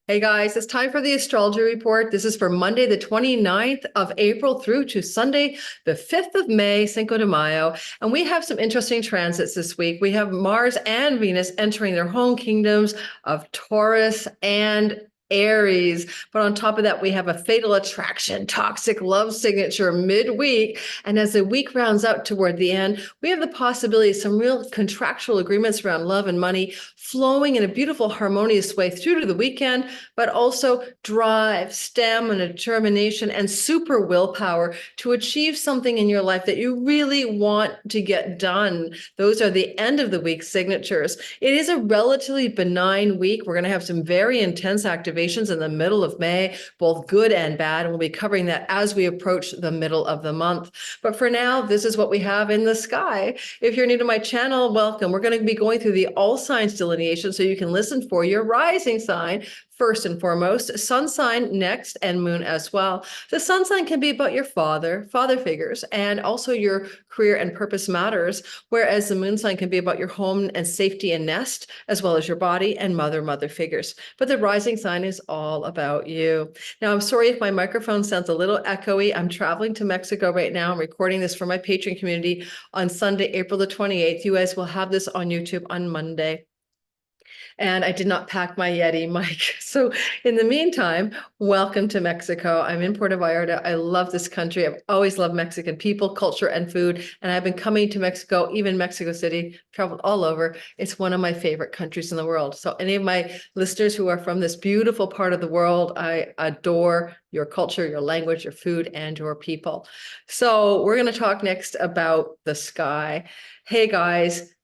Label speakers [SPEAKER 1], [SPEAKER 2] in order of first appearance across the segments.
[SPEAKER 1] Hey guys, it's time for the astrology report. This is for Monday, the 29th of April through to Sunday, the 5th of May, Cinco de Mayo. And we have some interesting transits this week. We have Mars and Venus entering their home kingdoms of Taurus and Aries. But on top of that, we have a fatal attraction, toxic love signature midweek. And as the week rounds out toward the end, we have the possibility of some real contractual agreements around love and money flowing in a beautiful, harmonious way through to the weekend, but also drive, stamina, determination, and super willpower to achieve something in your life that you really want to get done. Those are the end of the week signatures. It is a relatively benign week. We're going to have some very intense activations in the middle of May, both good and bad, and we'll be covering that as we approach the middle of the month. But for now, this is what we have in the sky. If you're new to my channel, welcome. We're going to be going through the all signs delineation so you can listen for your rising sign first and foremost, sun sign next, and moon as well. The sun sign can be about your father figures, and also your career and purpose matters, whereas the moon sign can be about your home and safety and nest, as well as your body and mother figures. But the rising sign is all about you. Now, I'm sorry if my microphone sounds a little echoey. I'm traveling to Mexico right now. I'm recording this for my Patreon community on Sunday, April the 28th. You guys will have this on YouTube on Monday. And I did not pack my Yeti mic. So in the meantime, welcome to Mexico. I'm in Puerto Vallarta. I love this country. I've always loved Mexican people, culture, and food. And I've been coming to Mexico, even Mexico City, traveled all over. It's one of my favorite countries in the world. So any of my listeners who are from this beautiful part of the world, I adore your culture, your language, your food, and your people. So we're going to talk next about the sky. Hey guys,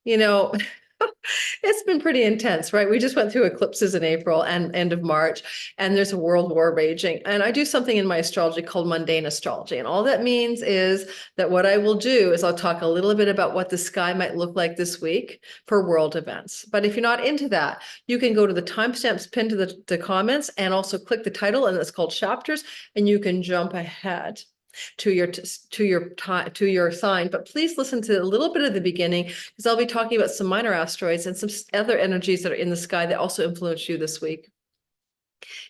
[SPEAKER 1] it's been pretty intense, right? We just went through eclipses in April and end of March, and there's a world war raging. And I do something in my astrology called mundane astrology. And all that means is that what I will do is I'll talk a little bit about what the sky might look like this week for world events. But if you're not into that, you can go to the timestamps pinned to the comments and also click the title, and it's called chapters, and you can jump ahead to your sign. But please listen to a little bit of the beginning, because I'll be talking about some minor asteroids and some other energies that are in the sky that also influence you this week.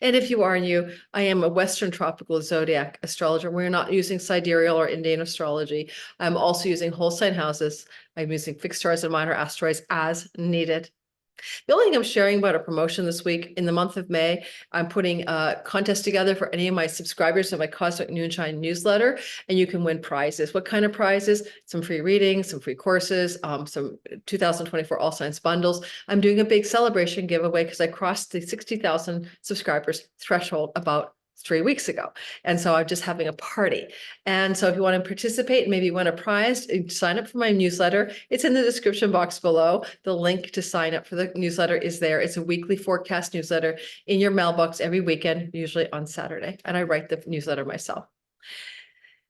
[SPEAKER 1] And if you are new, I am a Western tropical zodiac astrologer. We're not using sidereal or Indian astrology. I'm also using whole sign houses. I'm using fixed stars and minor asteroids as needed. The only thing I'm sharing about a promotion this week in the month of May, I'm putting a contest together for any of my subscribers to my Cosmic Noonshine newsletter, and you can win prizes. What kind of prizes? Some free readings, some free courses, some 2024 All Signs bundles. I'm doing a big celebration giveaway because I crossed the 60,000 subscribers threshold about 3 weeks ago. And so I'm just having a party. And so if you want to participate, maybe win a prize, sign up for my newsletter. It's in the description box below. The link to sign up for the newsletter is there. It's a weekly forecast newsletter in your mailbox every weekend, usually on Saturday. And I write the newsletter myself.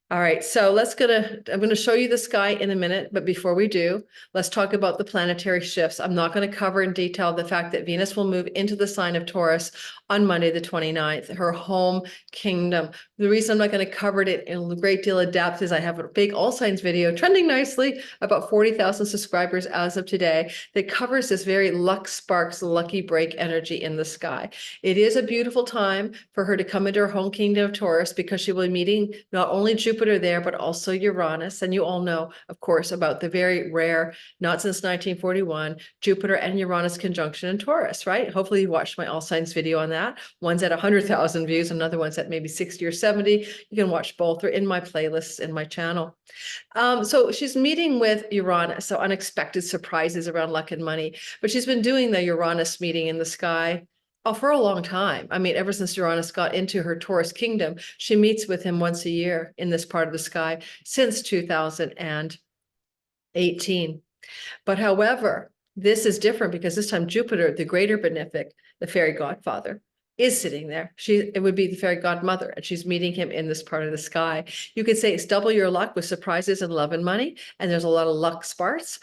[SPEAKER 1] All right, so I'm going to show you the sky in a minute, but before we do, let's talk about the planetary shifts. I'm not going to cover in detail the fact that Venus will move into the sign of Taurus on Monday, the 29th, her home kingdom. The reason I'm not going to cover it in a great deal of depth is I have a big all signs video trending nicely, about 40,000 subscribers as of today, that covers this very luck sparks, lucky break energy in the sky. It is a beautiful time for her to come into her home kingdom of Taurus, because she will be meeting not only Jupiter there, but also Uranus. And you all know, of course, about the very rare, not since 1941, Jupiter and Uranus conjunction in Taurus, right? Hopefully you watched my all signs video on that. One's at 100,000 views, another one's at maybe 60 or 70. You can watch both. They're in my playlists in my channel. So she's meeting with Uranus, so unexpected surprises around luck and money. But she's been doing the Uranus meeting in the sky for a long time. I mean, ever since Uranus got into her Taurus kingdom, she meets with him once a year in this part of the sky since 2018. But however, this is different because this time Jupiter, the greater benefic, the fairy godfather, is sitting there. It would be the fairy godmother, and she's meeting him in this part of the sky. You could say it's double your luck with surprises and love and money, and there's a lot of luck sparks.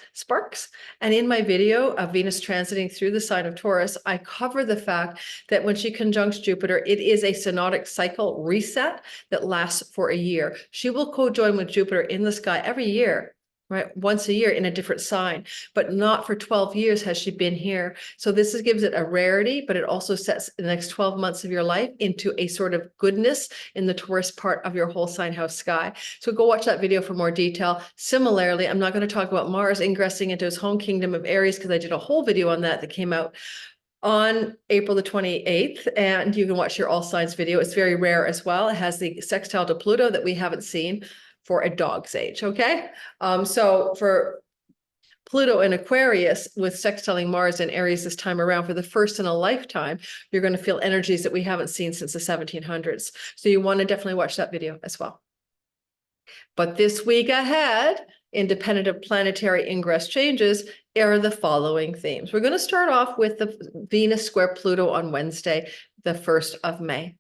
[SPEAKER 1] And in my video of Venus transiting through the sign of Taurus, I cover the fact that when she conjuncts Jupiter, it is a synodic cycle reset that lasts for a year. She will co-join with Jupiter in the sky every year right? Once a year in a different sign, but not for 12 years has she been here. So this gives it a rarity, but it also sets the next 12 months of your life into a sort of goodness in the Taurus part of your whole sign house sky. So go watch that video for more detail. Similarly, I'm not going to talk about Mars ingressing into his home kingdom of Aries because I did a whole video on that came out on April the 28th, and you can watch your all signs video. It's very rare as well. It has the sextile to Pluto that we haven't seen for a dog's age, okay? So for Pluto and Aquarius with sextiling Mars and Aries this time around for the first in a lifetime, you're going to feel energies that we haven't seen since the 1700s. So you want to definitely watch that video as well. But this week ahead, independent of planetary ingress changes, are the following themes. We're going to start off with the Venus square Pluto on Wednesday, the 1st of May.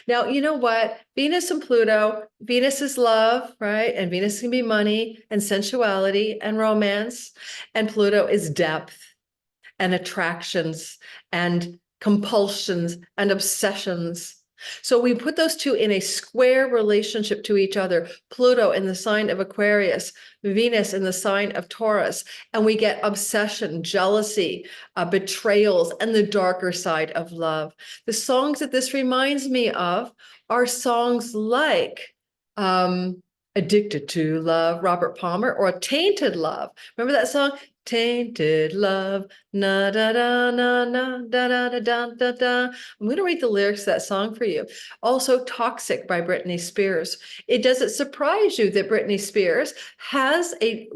[SPEAKER 1] Now, you know what? Venus and Pluto, Venus is love, right? And Venus can be money and sensuality and romance. And Pluto is depth and attractions and compulsions and obsessions. So we put those two in a square relationship to each other, Pluto in the sign of Aquarius, Venus in the sign of Taurus, and we get obsession, jealousy, betrayals, and the darker side of love. The songs that this reminds me of are songs like Addicted to Love, Robert Palmer, or Tainted Love. Remember that song? Tainted love, na da da na na da da da da da da. I'm going to read the lyrics to that song for you. Also, Toxic by Britney Spears. Does it surprise you that Britney Spears has a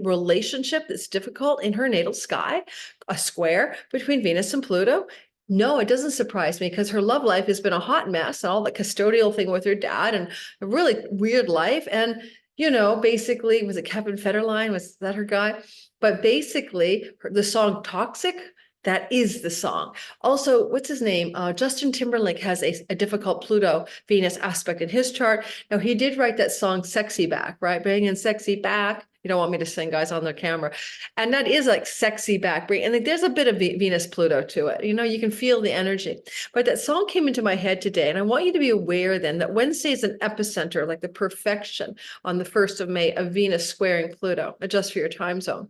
[SPEAKER 1] relationship that's difficult in her natal sky, a square between Venus and Pluto? No, it doesn't surprise me because her love life has been a hot mess, all the custodial thing with her dad and a really weird life. And, you know, basically, was it Kevin Federline? Was that her guy? But basically, the song Toxic, that is the song. Also, what's his name? Justin Timberlake has a difficult Pluto-Venus aspect in his chart. Now, he did write that song Sexy Back, right? Bringing Sexy Back. You don't want me to sing, guys, on the camera. And that is like sexy back. And there's a bit of Venus-Pluto to it. You know, you can feel the energy. But that song came into my head today. And I want you to be aware then that Wednesday is an epicenter, like the perfection on the 1st of May of Venus squaring Pluto. Adjust for your time zone.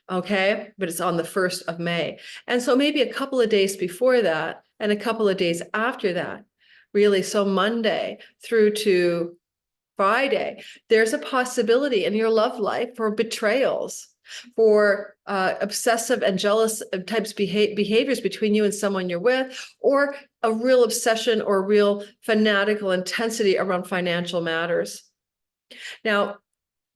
[SPEAKER 1] Okay, but it's on the 1st of May. And so maybe a couple of days before that and a couple of days after that, really, so Monday through to Friday, there's a possibility in your love life for betrayals, for obsessive and jealous types behaviors between you and someone you're with, or a real obsession or real fanatical intensity around financial matters. Now,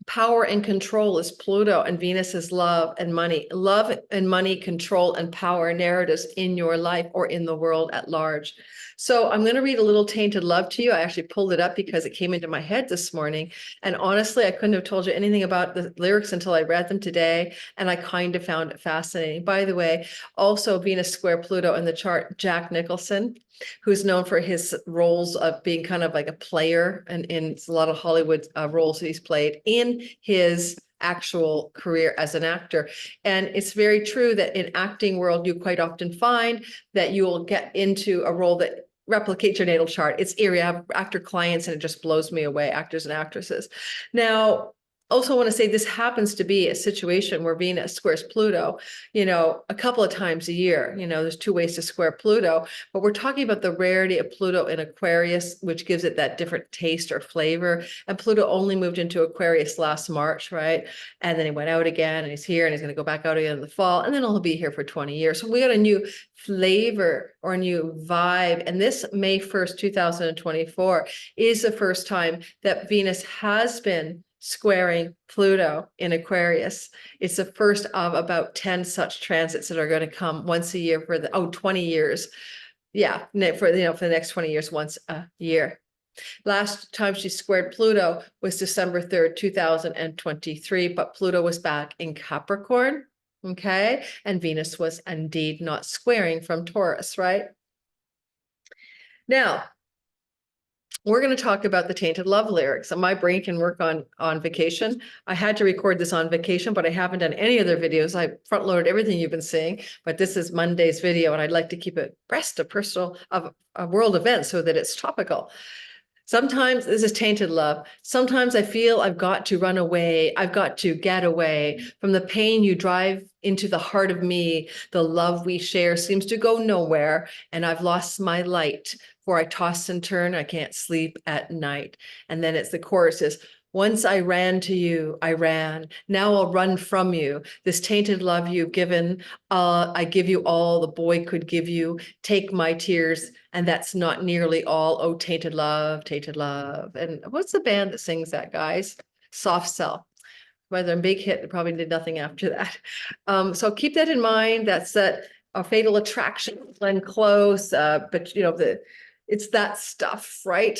[SPEAKER 1] power and control is Pluto, and Venus is love and money. Love and money, control and power narratives in your life or in the world at large. So I'm going to read a little Tainted Love to you. I actually pulled it up because it came into my head this morning. And honestly, I couldn't have told you anything about the lyrics until I read them today. And I kind of found it fascinating. By the way, also Venus square Pluto in the chart, Jack Nicholson, who's known for his roles of being kind of like a player and in a lot of Hollywood roles that he's played in his actual career as an actor. And it's very true that in acting world, you quite often find that you will get into a role that replicates your natal chart. It's eerie. I have actor clients and it just blows me away, actors and actresses. Now, also want to say this happens to be a situation where Venus squares Pluto, you know, a couple of times a year. You know, there's 2 ways to square Pluto, but we're talking about the rarity of Pluto in Aquarius, which gives it that different taste or flavor. And Pluto only moved into Aquarius last March, right? And then he went out again and he's here and he's going to go back out again in the fall. And then he'll be here for 20 years. So we got a new flavor or a new vibe. And this May 1st, 2024 is the first time that Venus has been squaring Pluto in Aquarius. It's the first of about 10 such transits that are going to come once a year for the 20 years. Yeah, for the next 20 years, once a year. Last time she squared Pluto was December 3rd, 2023, but Pluto was back in Capricorn. Okay, and Venus was indeed not squaring from Taurus, right? Now, we're going to talk about the Tainted Love lyrics. And my brain can work on vacation. I had to record this on vacation, but I haven't done any other videos. I front loaded everything you've been seeing, but this is Monday's video, and I'd like to keep it abreast of world events so that it's topical. Sometimes this is tainted love. Sometimes I feel I've got to run away. I've got to get away from the pain you drive into the heart of me. The love we share seems to go nowhere, and I've lost my light. For I toss and turn, I can't sleep at night. And then it's the chorus is, once I ran to you, I ran. Now I'll run from you. This tainted love you've given, I give you all the boy could give you. Take my tears, and that's not nearly all. Oh, tainted love, tainted love. And what's the band that sings that, guys? Soft Cell. Whether a big hit, they probably did nothing after that. So keep that in mind. That's that a fatal attraction, Glenn Close. But you know, it's that stuff, right?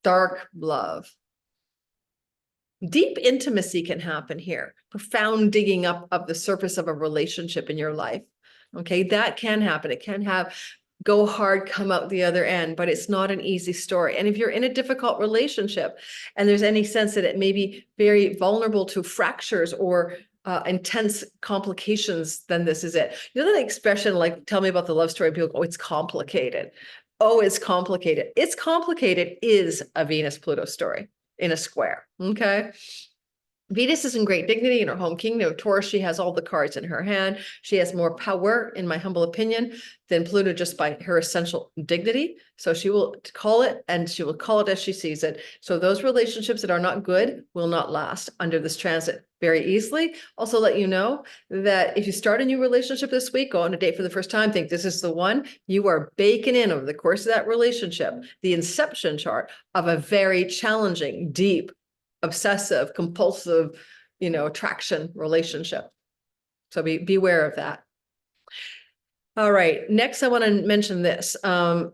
[SPEAKER 1] Dark love. Deep intimacy can happen here, profound digging up of the surface of a relationship in your life. Okay, that can happen. It can have go hard, come out the other end, but it's not an easy story. And if you're in a difficult relationship and there's any sense that it may be very vulnerable to fractures or intense complications, then this is it. You know that expression, like, tell me about the love story, people go, oh, it's complicated. Oh, it's complicated. It's complicated is a Venus-Pluto story in a square, okay? Venus is in great dignity in her home kingdom of Taurus. She has all the cards in her hand. She has more power, in my humble opinion, than Pluto just by her essential dignity. So she will call it, and she will call it as she sees it. So those relationships that are not good will not last under this transit very easily. Also let you know that if you start a new relationship this week, go on a date for the first time, think this is the one, you are baking in over the course of that relationship, the inception chart of a very challenging, deep, obsessive, compulsive, attraction relationship. So beware of that. All right, next I want to mention this.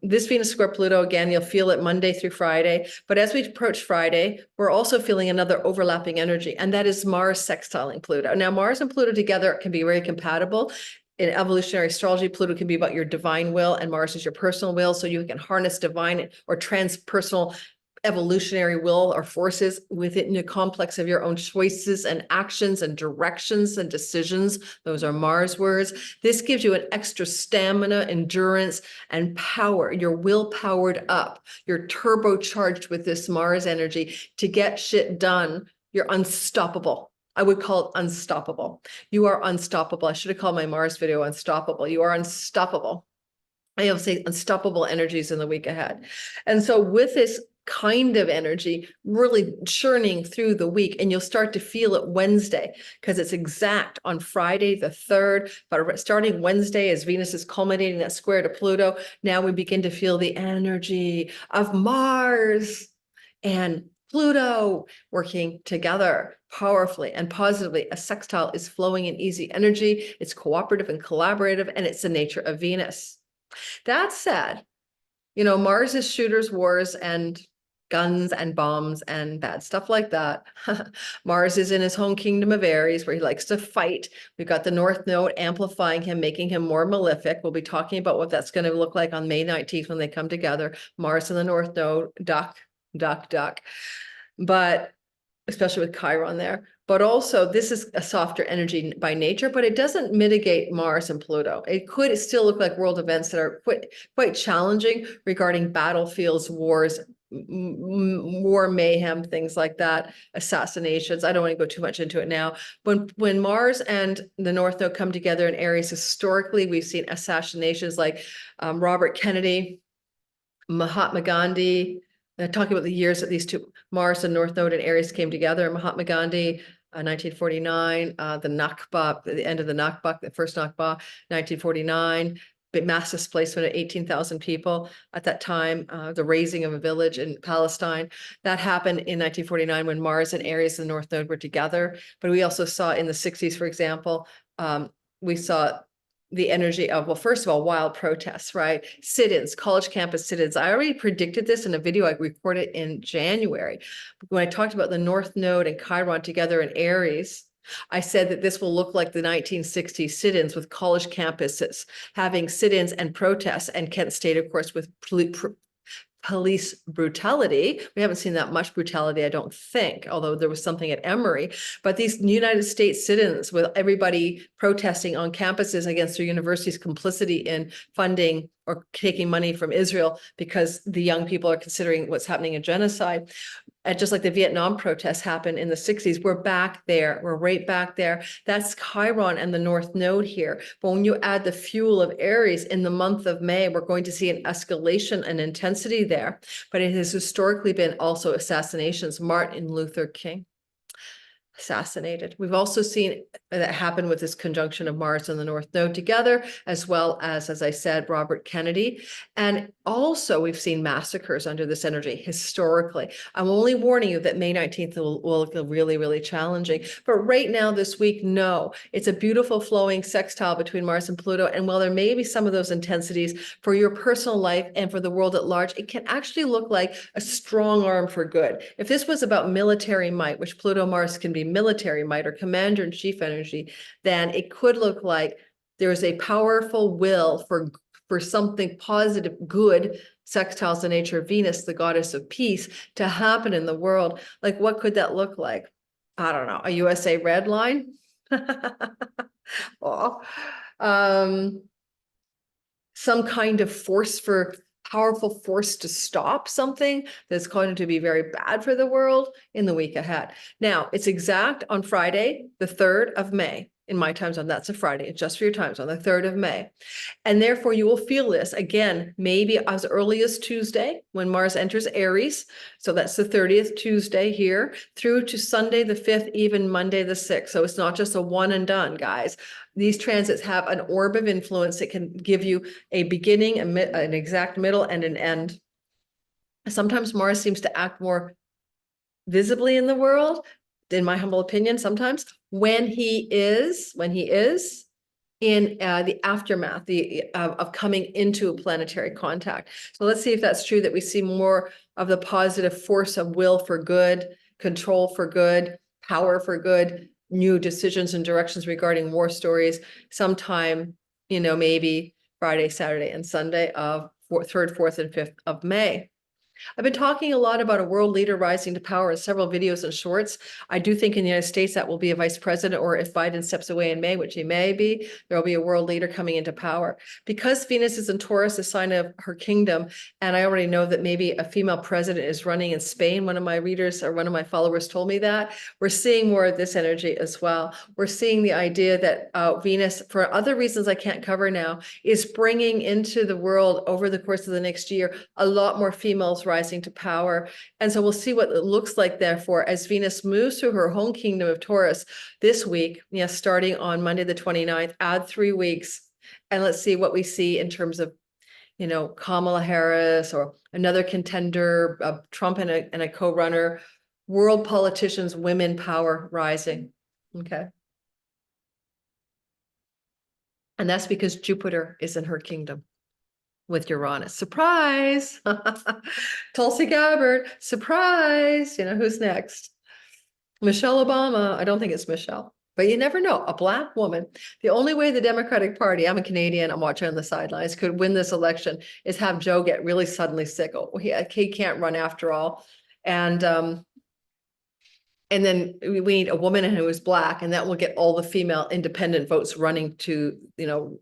[SPEAKER 1] This Venus square Pluto, again, you'll feel it Monday through Friday. But as we approach Friday, we're also feeling another overlapping energy, and that is Mars sextiling Pluto. Now, Mars and Pluto together can be very compatible. In evolutionary astrology, Pluto can be about your divine will, and Mars is your personal will. So you can harness divine or transpersonal evolutionary will or forces within the complex of your own choices and actions and directions and decisions. Those are Mars words. This gives you an extra stamina, endurance, and power. Your will powered up. You're turbocharged with this Mars energy to get shit done. You're unstoppable. I would call it unstoppable. You are unstoppable. I should have called my Mars video unstoppable. You are unstoppable. I will say unstoppable energies in the week ahead. And so with this kind of energy really churning through the week, and you'll start to feel it Wednesday because it's exact on Friday the 3rd, but starting Wednesday as Venus is culminating that square to Pluto, now we begin to feel the energy of Mars and Pluto working together powerfully and positively. A sextile is flowing in easy energy, it's cooperative and collaborative, and it's the nature of Venus. That said, Mars is shooters, wars, and guns and bombs and bad stuff like that. Mars is in his home kingdom of Aries, where he likes to fight. We've got the North Node amplifying him, making him more malefic. We'll be talking about what that's going to look like on May 19th when they come together. Mars and the North Node, duck. But especially with Chiron there. But also, this is a softer energy by nature, but it doesn't mitigate Mars and Pluto. It could still look like world events that are quite challenging regarding battlefields, wars, war mayhem, things like that, assassinations. I don't want to go too much into it now. When Mars and the North Node come together in Aries, historically, we've seen assassinations like Robert Kennedy, Mahatma Gandhi. Talking about the years that these two, Mars and North Node and Aries, came together. Mahatma Gandhi, 1949, the Nakba, the end of the Nakba, the first Nakba, 1949. Mass displacement of 18,000 people at that time, the razing of a village in Palestine. That happened in 1949 when Mars and Aries and the North Node were together. But we also saw in the 60s, for example, we saw the energy of, well, first of all, wild protests, right? Sit-ins, college campus sit-ins. I already predicted this in a video I recorded in January. When I talked about the North Node and Chiron together in Aries, I said that this will look like the 1960s sit-ins with college campuses having sit-ins and protests, and Kent State, of course, with police brutality. We haven't seen that much brutality, I don't think, although there was something at Emory. But these United States sit-ins with everybody protesting on campuses against their university's complicity in funding or taking money from Israel because the young people are considering what's happening in genocide. And just like the Vietnam protests happened in the 60s, we're back there. We're right back there. That's Chiron and the North Node here. But when you add the fuel of Aries in the month of May, we're going to see an escalation and intensity there. But it has historically been also assassinations. Martin Luther King assassinated. We've also seen that happen with this conjunction of Mars and the North Node together, as well as I said, Robert Kennedy. And also we've seen massacres under this energy historically. I'm only warning you that May 19th will look really, really challenging. But right now this week, no, it's a beautiful flowing sextile between Mars and Pluto. And while there may be some of those intensities for your personal life and for the world at large, it can actually look like a strong arm for good. If this was about military might, which Pluto Mars can be military might or commander-in-chief energy, then it could look like there's a powerful will for something positive, good, sextiles the nature of Venus, the goddess of peace, to happen in the world. Like, what could that look like? I don't know, a USA red line? Oh. Some kind of powerful force to stop something that's going to be very bad for the world in the week ahead. Now, it's exact on Friday, the 3rd of May. In my time zone, that's a Friday, just for your time zone, the 3rd of May. And therefore you will feel this again, maybe as early as Tuesday when Mars enters Aries. So that's the 30th Tuesday here through to Sunday, the 5th, even Monday, the 6th. So it's not just a one and done, guys. These transits have an orb of influence that can give you a beginning, an exact middle, and an end. Sometimes Mars seems to act more visibly in the world, in my humble opinion, sometimes when he is in the aftermath of coming into a planetary contact. So let's see if that's true, that we see more of the positive force of will for good, control for good, power for good, new decisions and directions regarding war stories sometime, maybe Friday, Saturday, and Sunday of 3rd, 4th, and 5th of May. I've been talking a lot about a world leader rising to power in several videos and shorts. I do think in the United States that will be a vice president, or if Biden steps away in May, which he may be, there will be a world leader coming into power. Because Venus is in Taurus, a sign of her kingdom, and I already know that maybe a female president is running in Spain. One of my readers or one of my followers told me that. We're seeing more of this energy as well. We're seeing the idea that Venus, for other reasons I can't cover now, is bringing into the world over the course of the next year a lot more females rising to power. And so we'll see what it looks like, therefore, as Venus moves through her home kingdom of Taurus this week, yes, starting on Monday, the 29th, add 3 weeks. And let's see what we see in terms of, Kamala Harris or another contender, Trump and a co-runner, world politicians, women power rising. Okay. And that's because Jupiter is in her kingdom with Uranus. Surprise! Tulsi Gabbard, surprise! Who's next? Michelle Obama. I don't think it's Michelle, but you never know. A Black woman. The only way the Democratic Party, I'm a Canadian, I'm watching on the sidelines, could win this election is have Joe get really suddenly sick. Oh, he can't run after all. And then we need a woman who is Black, and that will get all the female independent votes running to,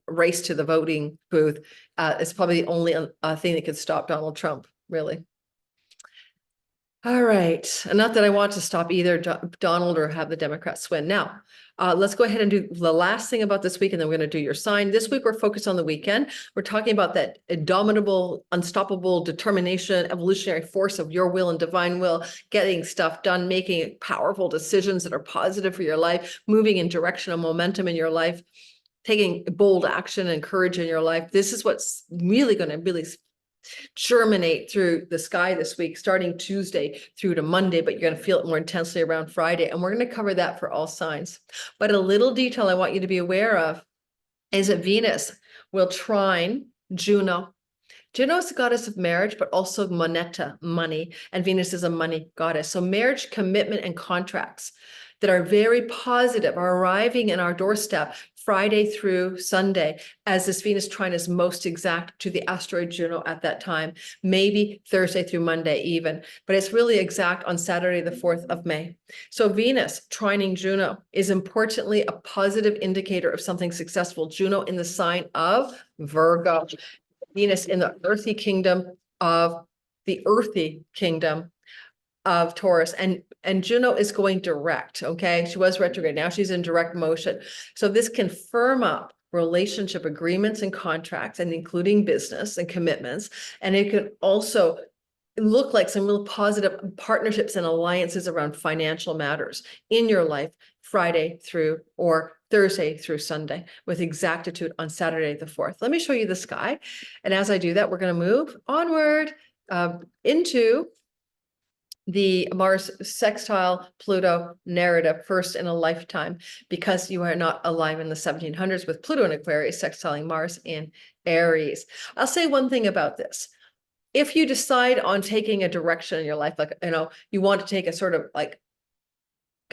[SPEAKER 1] race to the voting booth. It's probably the only thing that could stop Donald Trump, really. All right. And not that I want to stop either Donald or have the Democrats win. Now, let's go ahead and do the last thing about this week, and then we're going to do your sign. This week, we're focused on the weekend. We're talking about that indomitable, unstoppable determination, evolutionary force of your will and divine will, getting stuff done, making powerful decisions that are positive for your life, moving in direction of momentum in your life, taking bold action and courage in your life. This is what's really going to germinate through the sky this week, starting Tuesday through to Monday, but you're going to feel it more intensely around Friday. And we're going to cover that for all signs. But a little detail I want you to be aware of is that Venus will trine Juno. Juno is the goddess of marriage, but also moneta, money, and Venus is a money goddess. So marriage, commitment, and contracts. that are very positive are arriving in our doorstep Friday through Sunday, as this Venus trine is most exact to the asteroid Juno at that time, maybe Thursday through Monday even, but it's really exact on Saturday, the 4th of May. So Venus trining Juno is importantly a positive indicator of something successful. Juno in the sign of Virgo, Venus in the earthy kingdom of Taurus, and Juno is going direct. Okay, she was retrograde, now she's in direct motion. So this can firm up relationship agreements and contracts, and including business and commitments. And it can also look like some real positive partnerships and alliances around financial matters in your life, Friday through or Thursday through Sunday, with exactitude on Saturday the 4th. Let me show you the sky. And as I do that, we're going to move onward into the Mars sextile Pluto narrative, first in a lifetime, because you are not alive in the 1700s with Pluto in Aquarius sextiling Mars in Aries. I'll say one thing about this. If you decide on taking a direction in your life, like, you want to take a sort of like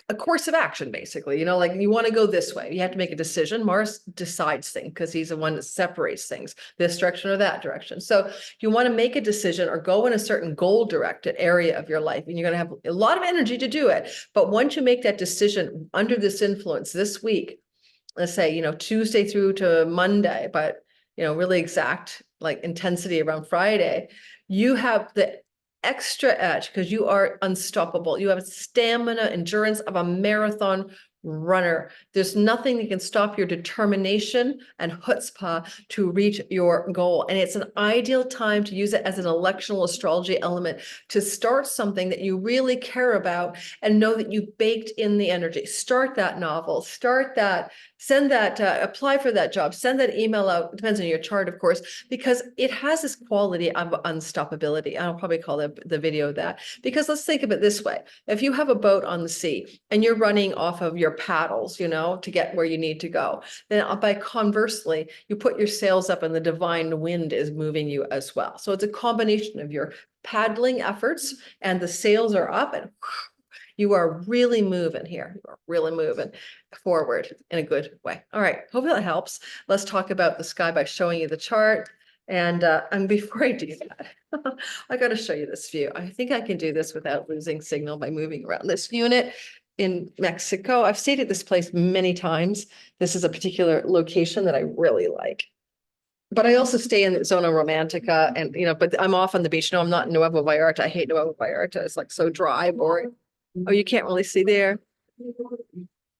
[SPEAKER 1] a course of action, basically, like you want to go this way, you have to make a decision. Mars decides things because he's the one that separates things, this direction or that direction. So you want to make a decision or go in a certain goal-directed area of your life, and you're going to have a lot of energy to do it. But once you make that decision under this influence this week, let's say, Tuesday through to Monday, but, really exact like intensity around Friday, you have the extra edge because you are unstoppable. You have stamina, endurance of a marathon runner. There's nothing that can stop your determination and chutzpah to reach your goal. And it's an ideal time to use it as an electional astrology element to start something that you really care about and know that you baked in the energy. Start that novel, start that, send that, apply for that job, send that email out. It depends on your chart, of course, because it has this quality of unstoppability. I'll probably call the video that, because let's think of it this way. If you have a boat on the sea and you're running off of your paddles, to get where you need to go, then by conversely, you put your sails up and the divine wind is moving you as well. So it's a combination of your paddling efforts and the sails are up and you are really moving here. You are really moving forward in a good way. All right, hope that helps. Let's talk about the sky by showing you the chart. And before I do that, I got to show you this view. I think I can do this without losing signal by moving around this unit in Mexico. I've stayed at this place many times. This is a particular location that I really like. But I also stay in Zona Romantica and, but I'm off on the beach. No, I'm not in Nuevo Vallarta. I hate Nuevo Vallarta. It's like so dry, boring. Oh, you can't really see there.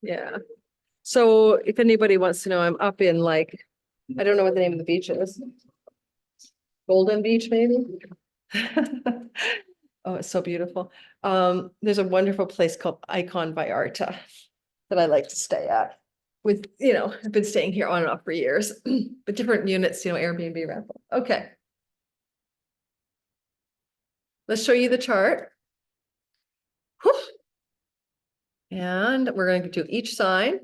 [SPEAKER 1] Yeah. So if anybody wants to know, I'm up in like, I don't know what the name of the beach is. Golden Beach, maybe? Oh, it's so beautiful. There's a wonderful place called Icon Vallarta that I like to stay at. With, I've been staying here on and off for years, but different units, Airbnb rental. Okay. Let's show you the chart. Whew. And we're going to do each sign.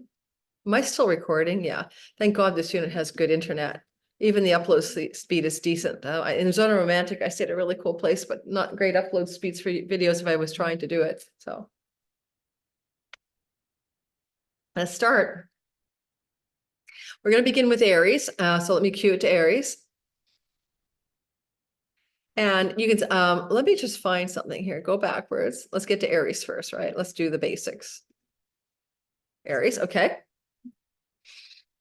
[SPEAKER 1] Am I still recording? Yeah. Thank God this unit has good internet. Even the upload speed is decent. In Zona Romantic, I stayed at a really cool place, but not great upload speeds for videos if I was trying to do it. So let's start. We're going to begin with Aries. So let me cue it to Aries. And you can, let me just find something here. Go backwards. Let's get to Aries first, right? Let's do the basics. Aries, okay.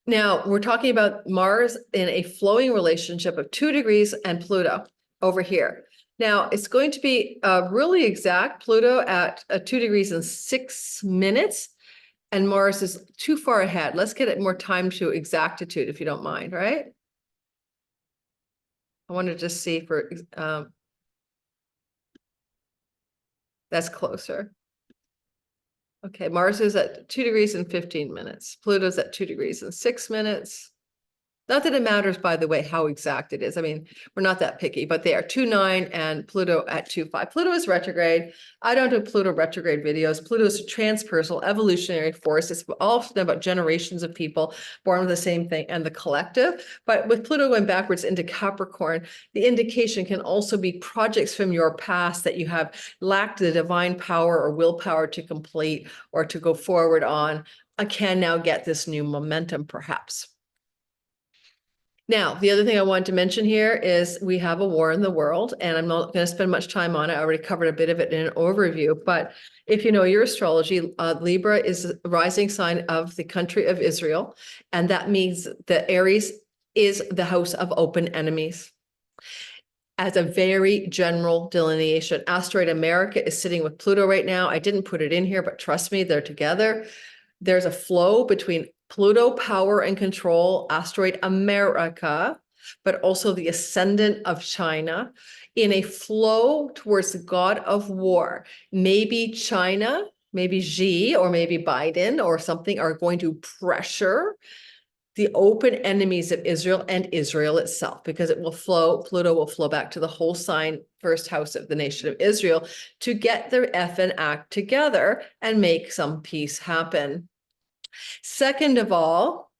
[SPEAKER 1] Now we're talking about Mars in a flowing relationship of 2 degrees and Pluto over here. Now it's going to be really exact. Pluto at 2 degrees and 6 minutes. And Mars is too far ahead. Let's get it more time to exactitude, if you don't mind, right? I want to just see for, that's closer. Okay, Mars is at 2 degrees and 15 minutes. Pluto's at 2 degrees and 6 minutes. Not that it matters, by the way, how exact it is. I mean, we're not that picky, but they are 2-9 and Pluto at 2-5. Pluto is retrograde. I don't do Pluto retrograde videos. Pluto is a transpersonal evolutionary force. It's often about generations of people born with the same thing and the collective. But with Pluto going backwards into Capricorn, the indication can also be projects from your past that you have lacked the divine power or willpower to complete or to go forward on. I can now get this new momentum, perhaps. Now, the other thing I wanted to mention here is we have a war in the world, and I'm not going to spend much time on it. I already covered a bit of it in an overview, but if you know your astrology, Libra is a rising sign of the country of Israel, and that means that Aries is the house of open enemies. As a very general delineation, asteroid America is sitting with Pluto right now. I didn't put it in here, but trust me, they're together. There's a flow between Pluto, power and control, asteroid America, but also the ascendant of China in a flow towards the god of war. Maybe China, maybe Xi, or maybe Biden or something are going to pressure the open enemies of Israel and Israel itself, because it will flow, Pluto will flow back to the whole sign, first house of the nation of Israel, to get their effing act together and make some peace happen. Second of all,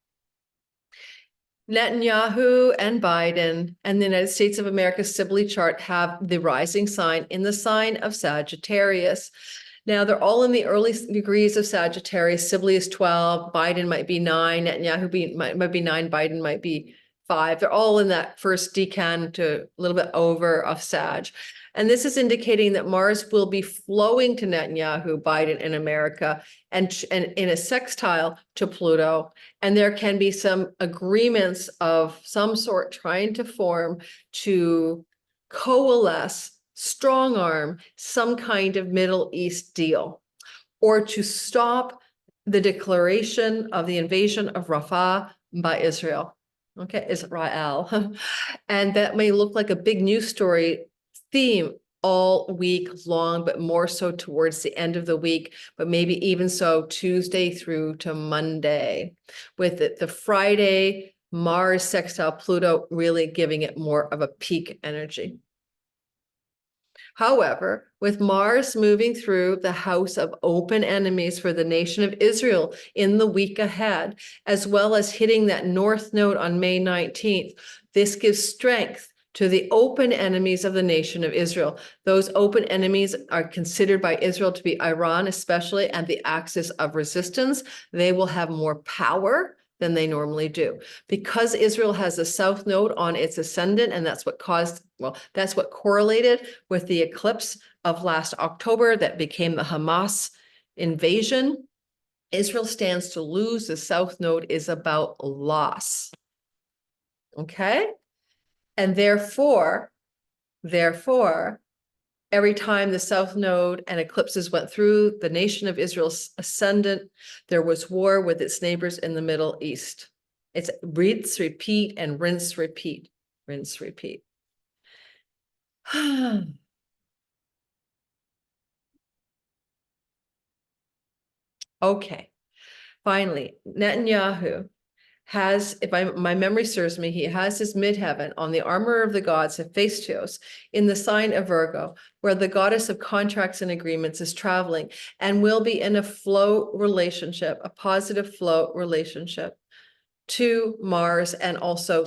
[SPEAKER 1] Netanyahu and Biden and the United States of America's Sibley chart have the rising sign in the sign of Sagittarius. Now, they're all in the early degrees of Sagittarius. Sibley is 12, Biden might be 9, Netanyahu might be 9, Biden might be 5. They're all in that first decan to a little bit over of Sag. And this is indicating that Mars will be flowing to Netanyahu, Biden, and America, and in a sextile to Pluto. And there can be some agreements of some sort trying to form to coalesce, strong arm some kind of Middle East deal, or to stop the declaration of the invasion of Rafah by Israel. Okay, Israel. And that may look like a big news story theme all week long, but more so towards the end of the week, but maybe even so Tuesday through to Monday, with the Friday Mars sextile Pluto really giving it more of a peak energy. However, with Mars moving through the house of open enemies for the nation of Israel in the week ahead, as well as hitting that north node on May 19th, this gives strength to the open enemies of the nation of Israel. Those open enemies are considered by Israel to be Iran, especially, and the axis of resistance. They will have more power than they normally do. Because Israel has a south node on its ascendant, and that's what that's what correlated with the eclipse of last October that became the Hamas invasion. Israel stands to lose. The south node is about loss. Okay? And therefore, every time the south node and eclipses went through the nation of Israel's ascendant, there was war with its neighbors in the Middle East. It's rinse, repeat, and rinse, repeat, rinse, repeat. Okay, finally, Netanyahu has, if my memory serves me, he has his midheaven on the armor of the gods, Hephaestos, in the sign of Virgo, where the goddess of contracts and agreements is traveling and will be in a flow relationship, a positive flow relationship to Mars and also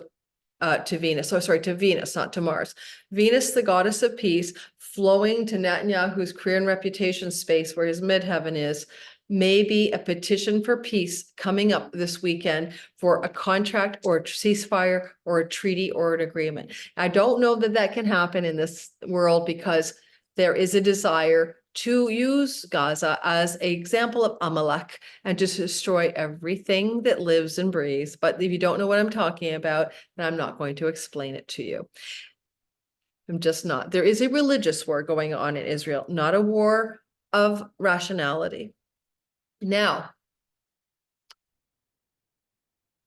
[SPEAKER 1] to Venus. Oh, sorry, to Venus, not to Mars. Venus, the goddess of peace, flowing to Netanyahu's career and reputation space where his midheaven is, maybe a petition for peace coming up this weekend for a contract or a ceasefire or a treaty or an agreement. I don't know that that can happen in this world because there is a desire to use Gaza as an example of Amalek and just destroy everything that lives and breathes. But if you don't know what I'm talking about, then I'm not going to explain it to you. I'm just not. There is a religious war going on in Israel, not a war of rationality. Now,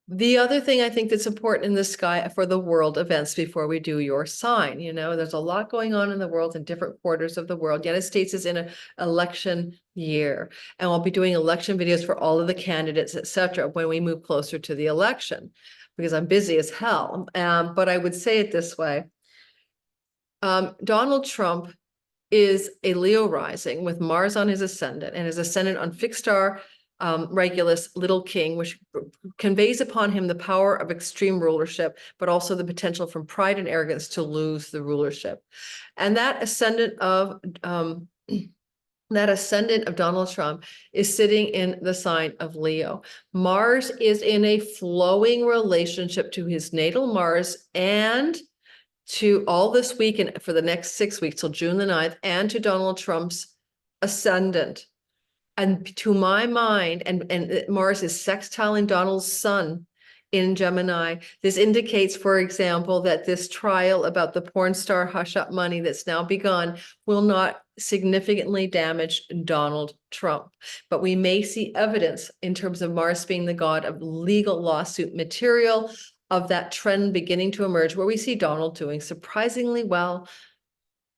[SPEAKER 1] The other thing I think that's important in the sky for the world events before we do your sign, there's a lot going on in the world in different quarters of the world. The United States is in an election year, and we'll be doing election videos for all of the candidates, etc., when we move closer to the election, because I'm busy as hell. But I would say it this way. Donald Trump is a Leo rising with Mars on his ascendant, and his ascendant on fixed star Regulus, little king, which conveys upon him the power of extreme rulership, but also the potential from pride and arrogance to lose the rulership. And that ascendant of Donald Trump is sitting in the sign of Leo. Mars is in a flowing relationship to his natal Mars and to all this week and for the next 6 weeks till June the 9th, and to Donald Trump's ascendant. And to my mind, and Mars is sextiling Donald's sun in Gemini. This indicates, for example, that this trial about the porn star hush up money that's now begun will not significantly damage Donald Trump. But we may see evidence in terms of Mars being the god of legal lawsuit material, of that trend beginning to emerge, where we see Donald doing surprisingly well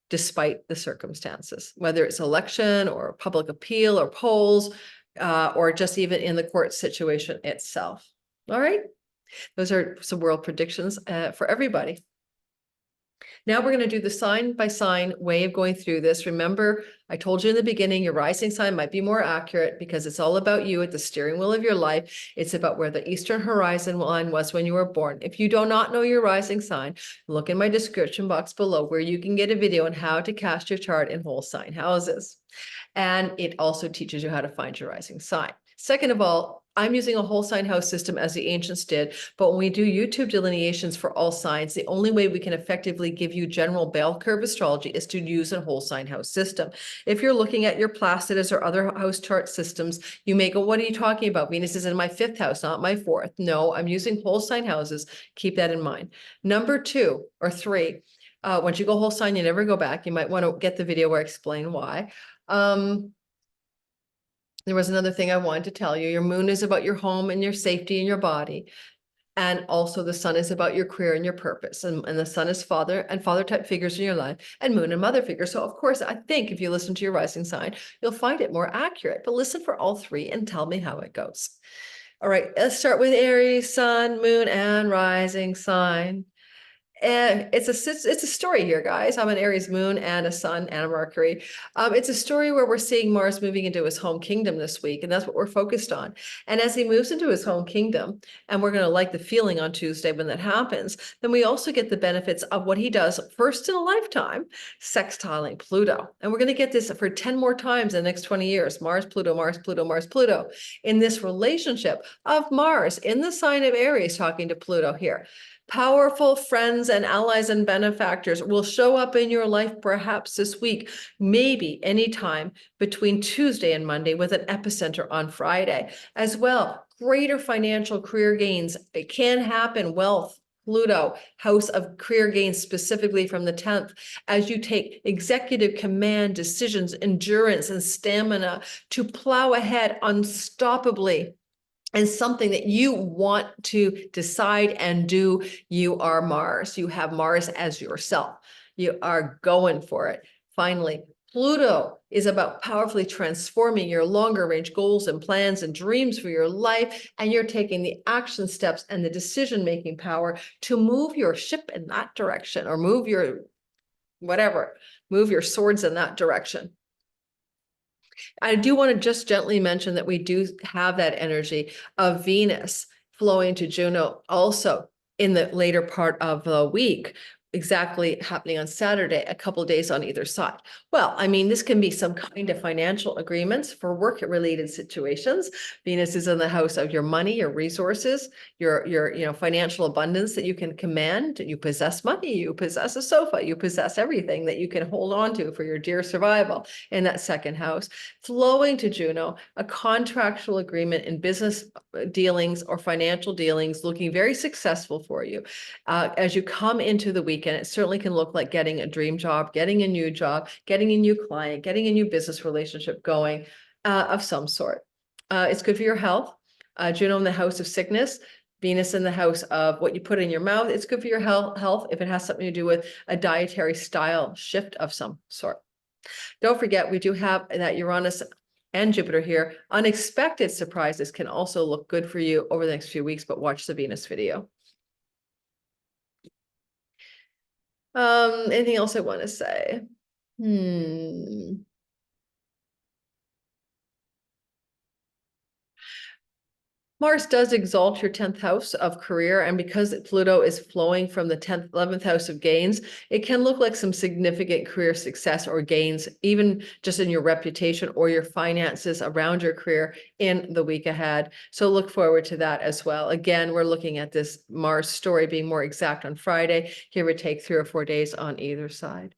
[SPEAKER 1] despite the circumstances, whether it's election or public appeal or polls, or just even in the court situation itself. All right, those are some world predictions for everybody. Now we're going to do the sign by sign way of going through this. Remember, I told you in the beginning, your rising sign might be more accurate because it's all about you at the steering wheel of your life. It's about where the Eastern horizon line was when you were born. If you do not know your rising sign, look in my description box below where you can get a video on how to cast your chart in whole sign houses. And it also teaches you how to find your rising sign. Second of all, I'm using a whole sign house system as the ancients did, but when we do YouTube delineations for all signs, the only way we can effectively give you general bell curve astrology is to use a whole sign house system. If you're looking at your Placidus or other house chart systems, you may go, what are you talking about? Venus is in my 5th house, not my 4th. No, I'm using whole sign houses. Keep that in mind. Number 2 or 3, once you go whole sign, you never go back. You might want to get the video where I explain why. There was another thing I wanted to tell you. Your moon is about your home and your safety and your body. And also the sun is about your career and your purpose. And the sun is father and father type figures in your life, and moon and mother figures. So of course, I think if you listen to your rising sign, you'll find it more accurate, but listen for all 3 and tell me how it goes. All right, let's start with Aries, sun, moon, and rising sign. And it's a story here, guys. I'm an Aries moon and a sun and a Mercury. It's a story where we're seeing Mars moving into his home kingdom this week, and that's what we're focused on. And as he moves into his home kingdom, and we're going to like the feeling on Tuesday when that happens, then we also get the benefits of what he does first in a lifetime, sextiling Pluto. And we're going to get this for 10 more times in the next 20 years. Mars, Pluto, Mars, Pluto, Mars, Pluto. In this relationship of Mars in the sign of Aries talking to Pluto here. Powerful friends and allies and benefactors will show up in your life perhaps this week, maybe anytime between Tuesday and Monday, with an epicenter on Friday. As well, greater financial career gains. It can happen. Wealth, Pluto, house of career gains, specifically from the 10th, as you take executive command, decisions, endurance, and stamina to plow ahead unstoppably. And something that you want to decide and do. You are Mars. You have Mars as yourself. You are going for it. Finally, Pluto is about powerfully transforming your longer range goals and plans and dreams for your life. And you're taking the action steps and the decision-making power to move your ship in that direction, or move your swords in that direction. I do want to just gently mention that we do have that energy of Venus flowing to Juno also in the later part of the week, exactly happening on Saturday, a couple of days on either side. Well, I mean, this can be some kind of financial agreements for work-related situations. Venus is in the house of your money, your resources, your financial abundance that you can command. You possess money, you possess a sofa, you possess everything that you can hold on to for your dear survival in that second house. Flowing to Juno, a contractual agreement in business dealings or financial dealings looking very successful for you. As you come into the weekend, it certainly can look like getting a dream job, getting a new job, getting a new client, getting a new business relationship going of some sort. It's good for your health. Juno in the house of sickness. Venus in the house of what you put in your mouth. It's good for your health if it has something to do with a dietary style shift of some sort. Don't forget, we do have that Uranus and Jupiter here. Unexpected surprises can also look good for you over the next few weeks, but watch the Venus video. Anything else I want to say? Mars does exalt your 10th house of career, and because Pluto is flowing from the 10th, 11th house of gains, it can look like some significant career success or gains, even just in your reputation or your finances around your career in the week ahead. So look forward to that as well. Again, we're looking at this Mars story being more exact on Friday. Here we take 3 or 4 days on either side.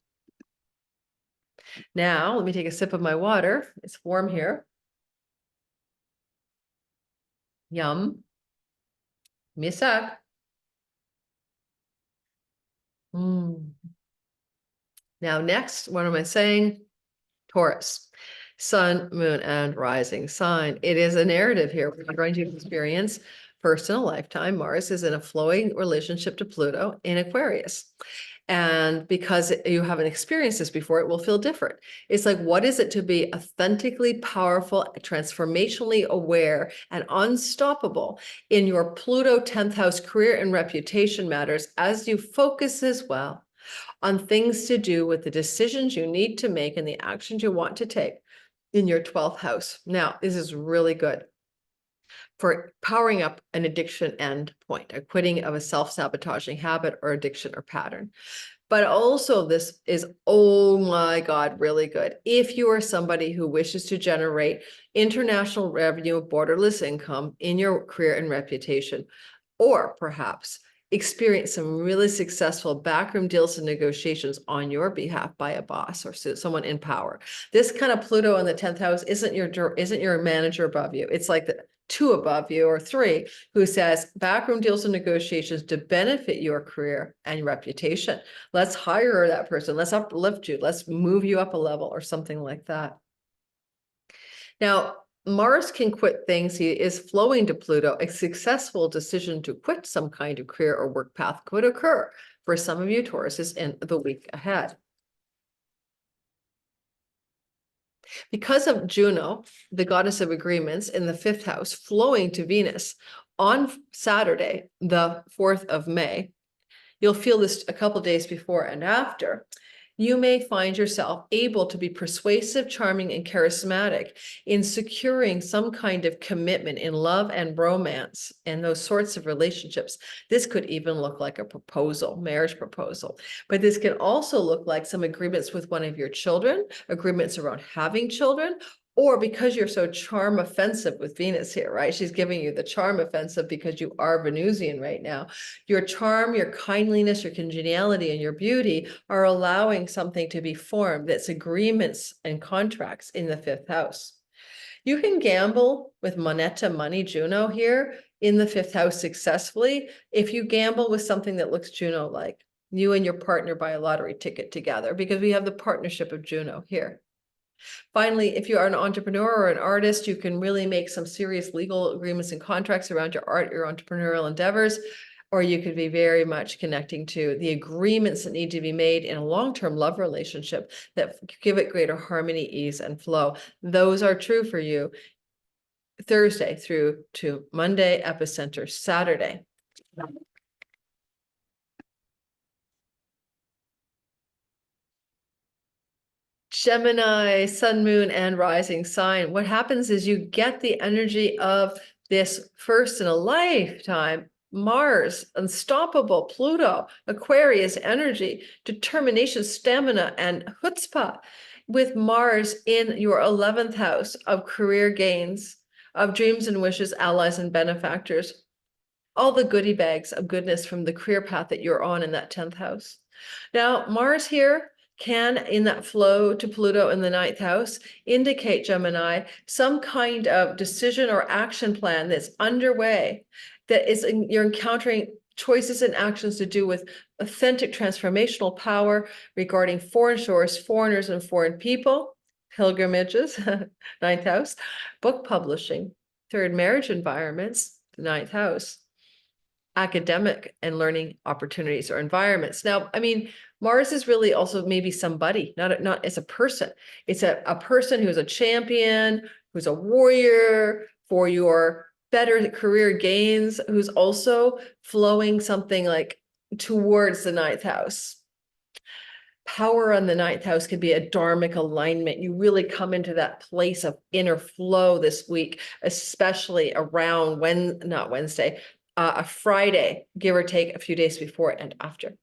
[SPEAKER 1] Now, let me take a sip of my water. It's warm here. Yum. Give me a sec. Now, next, what am I saying? Taurus, sun, moon, and rising sign. It is a narrative here. We're going to experience first in a lifetime. Mars is in a flowing relationship to Pluto in Aquarius. And because you haven't experienced this before, it will feel different. It's like, what is it to be authentically powerful, transformationally aware, and unstoppable in your Pluto 10th house career and reputation matters as you focus as well on things to do with the decisions you need to make and the actions you want to take in your 12th house. Now, this is really good for powering up an addiction end point, a quitting of a self-sabotaging habit or addiction or pattern. But also this is, oh my God, really good. If you are somebody who wishes to generate international revenue, borderless income in your career and reputation, or perhaps experience some really successful backroom deals and negotiations on your behalf by a boss or someone in power. This kind of Pluto in the 10th house isn't your manager above you. It's like the 2 above you or 3 who says backroom deals and negotiations to benefit your career and reputation. Let's hire that person. Let's uplift you. Let's move you up a level or something like that. Now, Mars can quit things. He is flowing to Pluto. A successful decision to quit some kind of career or work path could occur for some of you Tauruses in the week ahead. Because of Juno, the goddess of agreements in the 5th house, flowing to Venus on Saturday, the 4th of May, you'll feel this a couple days before and after. You may find yourself able to be persuasive, charming, and charismatic in securing some kind of commitment in love and romance and those sorts of relationships. This could even look like a proposal, marriage proposal, but this can also look like some agreements with one of your children, agreements around having children, or because you're so charm offensive with Venus here, right? She's giving you the charm offensive because you are Venusian right now. Your charm, your kindliness, your congeniality, and your beauty are allowing something to be formed that's agreements and contracts in the 5th house. You can gamble with moneta, money, Juno here in the 5th house successfully if you gamble with something that looks Juno-like. You and your partner buy a lottery ticket together because we have the partnership of Juno here. Finally, if you are an entrepreneur or an artist, you can really make some serious legal agreements and contracts around your art, your entrepreneurial endeavors, or you could be very much connecting to the agreements that need to be made in a long-term love relationship that give it greater harmony, ease, and flow. Those are true for you Thursday through to Monday, epicenter Saturday. Gemini, sun, moon, and rising sign. What happens is you get the energy of this first in a lifetime Mars, unstoppable, Pluto, Aquarius energy, determination, stamina, and chutzpah with Mars in your 11th house of career gains, of dreams and wishes, allies, and benefactors. All the goodie bags of goodness from the career path that you're on in that 10th house. Now, Mars here can, in that flow to Pluto in the 9th house, indicate, Gemini, some kind of decision or action plan that's underway, that is, you're encountering choices and actions to do with authentic transformational power regarding foreign shores, foreigners, and foreign people, pilgrimages, 9th house, book publishing, 3rd marriage environments, the 9th house, academic and learning opportunities or environments. Now, I mean, Mars is really also maybe somebody, not as a person. It's a person who's a champion, who's a warrior for your better career gains, who's also flowing something like towards the ninth house. Power on the ninth house can be a dharmic alignment. You really come into that place of inner flow this week, especially around not Wednesday, a Friday, give or take a few days before and after.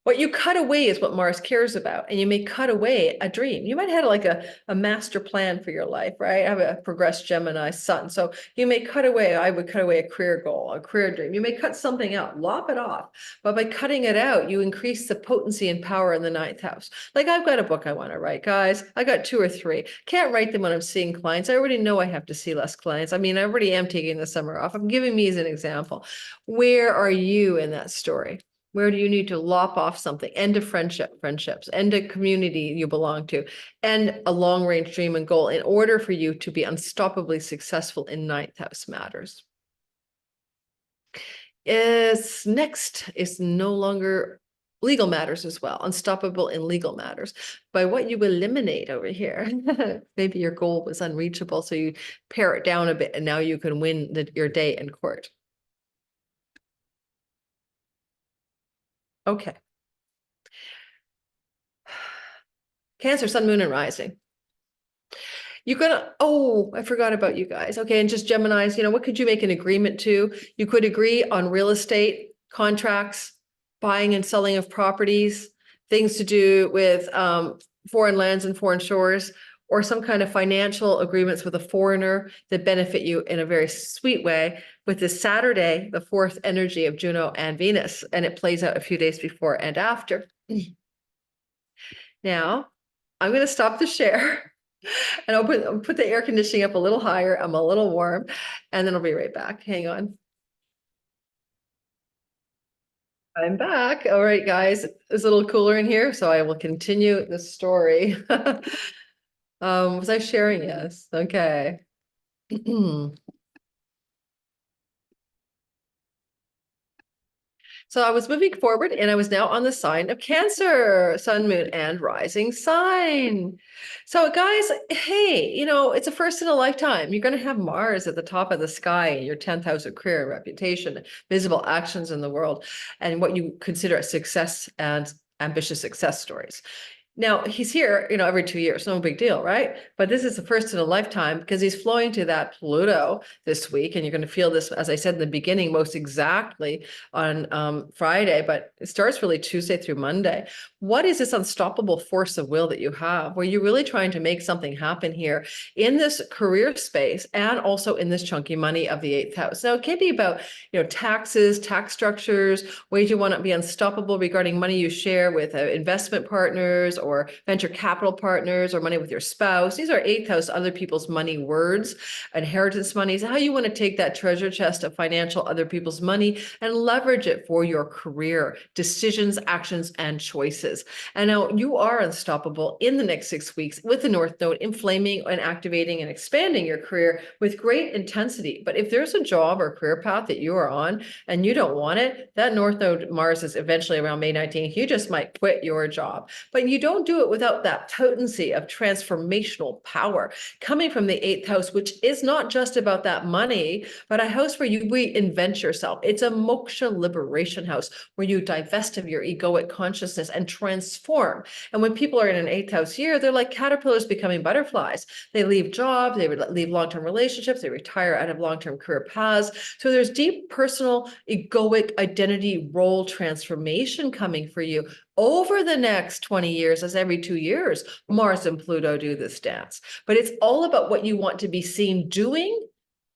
[SPEAKER 1] What you cut away is what Mars cares about, and you may cut away a dream. You might have like a master plan for your life, right? I have a progressed Gemini sun. So you may cut away, I would cut away a career goal, a career dream. You may cut something out, lop it off. But by cutting it out, you increase the potency and power in the ninth house. Like I've got a book I want to write, guys. I got 2 or 3. Can't write them when I'm seeing clients. I already know I have to see less clients. I mean, I already am taking the summer off. I'm giving me as an example. Where are you in that story? Where do you need to lop off something? End a friendships, end a community you belong to, and a long range dream and goal in order for you to be unstoppably successful in ninth house matters. Next is no longer legal matters as well, unstoppable in legal matters. By what you eliminate over here, maybe your goal was unreachable, so you pare it down a bit and now you can win your day in court. Okay. Cancer, sun, moon, and rising. You're gonna, oh, I forgot about you guys. Okay, and just Geminis, what could you make an agreement to? You could agree on real estate contracts, buying and selling of properties, things to do with foreign lands and foreign shores, or some kind of financial agreements with a foreigner that benefit you in a very sweet way with this Saturday, the 4th energy of Juno and Venus, and it plays out a few days before and after. Now, I'm going to stop the share and I'll put the air conditioning up a little higher. I'm a little warm, and then I'll be right back. Hang on. I'm back. All right, guys, it's a little cooler in here, so I will continue the story. Was I sharing? Yes. Okay. So I was moving forward and I was now on the sign of Cancer, sun, moon, and rising sign. So guys, hey, it's a first in a lifetime. You're going to have Mars at the top of the sky in your 10th house of career, reputation, visible actions in the world, and what you consider a success and ambitious success stories. Now he's here, every 2 years, no big deal, right? But this is the first in a lifetime because he's flowing to that Pluto this week. And you're going to feel this, as I said in the beginning, most exactly on Friday, but it starts really Tuesday through Monday. What is this unstoppable force of will that you have where you're really trying to make something happen here in this career space and also in this chunky money of the 8th house? Now it can be about, taxes, tax structures, ways you want to be unstoppable regarding money you share with investment partners or venture capital partners or money with your spouse. These are 8th house, other people's money words, inheritance monies, how you want to take that treasure chest of financial other people's money and leverage it for your career, decisions, actions, and choices. And now you are unstoppable in the next 6 weeks with the North Node inflaming and activating and expanding your career with great intensity. But if there's a job or career path that you are on and you don't want it, that North Node Mars is eventually around May 19th. You just might quit your job, but you don't do it without that potency of transformational power coming from the 8th house, which is not just about that money, but a house where you reinvent yourself. It's a moksha liberation house where you divest of your egoic consciousness and transform. And when people are in an 8th house year, they're like caterpillars becoming butterflies. They leave jobs, they leave long-term relationships, they retire out of long-term career paths. So there's deep personal egoic identity role transformation coming for you over the next 20 years, as every 2 years, Mars and Pluto do this dance. But it's all about what you want to be seen doing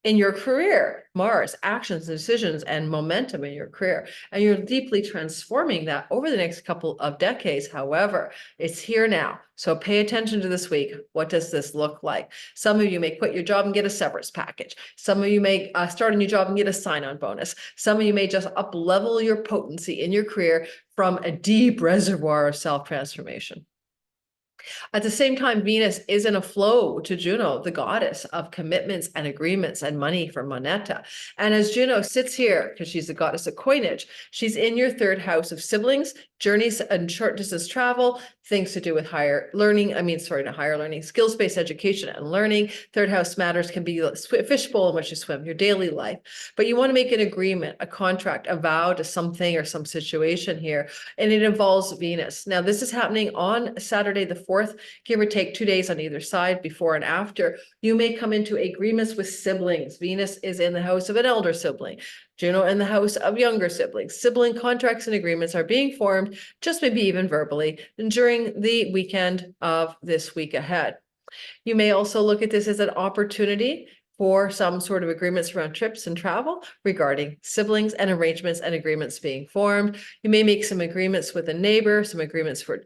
[SPEAKER 1] in your career, Mars, actions, decisions, and momentum in your career. And you're deeply transforming that over the next couple of decades. However, it's here now. So pay attention to this week. What does this look like? Some of you may quit your job and get a severance package. Some of you may start a new job and get a sign-on bonus. Some of you may just up-level your potency in your career from a deep reservoir of self-transformation. At the same time, Venus is in a flow to Juno, the goddess of commitments and agreements and money for moneta. And as Juno sits here, because she's the goddess of coinage, she's in your third house of siblings, journeys and short distance travel, things to do with higher learning. Not higher learning, skills-based education and learning. Third house matters can be a fishbowl in which you swim, your daily life. But you want to make an agreement, a contract, a vow to something or some situation here. And it involves Venus. Now, this is happening on Saturday, the 4th, give or take 2 days on either side, before and after. You may come into agreements with siblings. Venus is in the house of an elder sibling. Juno in the house of younger siblings. Sibling contracts and agreements are being formed, just maybe even verbally, during the weekend of this week ahead. You may also look at this as an opportunity for some sort of agreements around trips and travel regarding siblings and arrangements and agreements being formed. You may make some agreements with a neighbor, some agreements for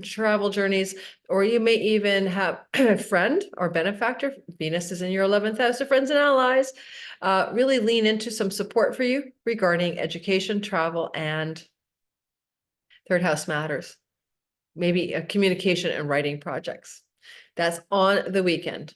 [SPEAKER 1] travel journeys, or you may even have a friend or benefactor. Venus is in your 11th house of friends and allies. Really lean into some support for you regarding education, travel, and third house matters. Maybe a communication and writing projects. That's on the weekend.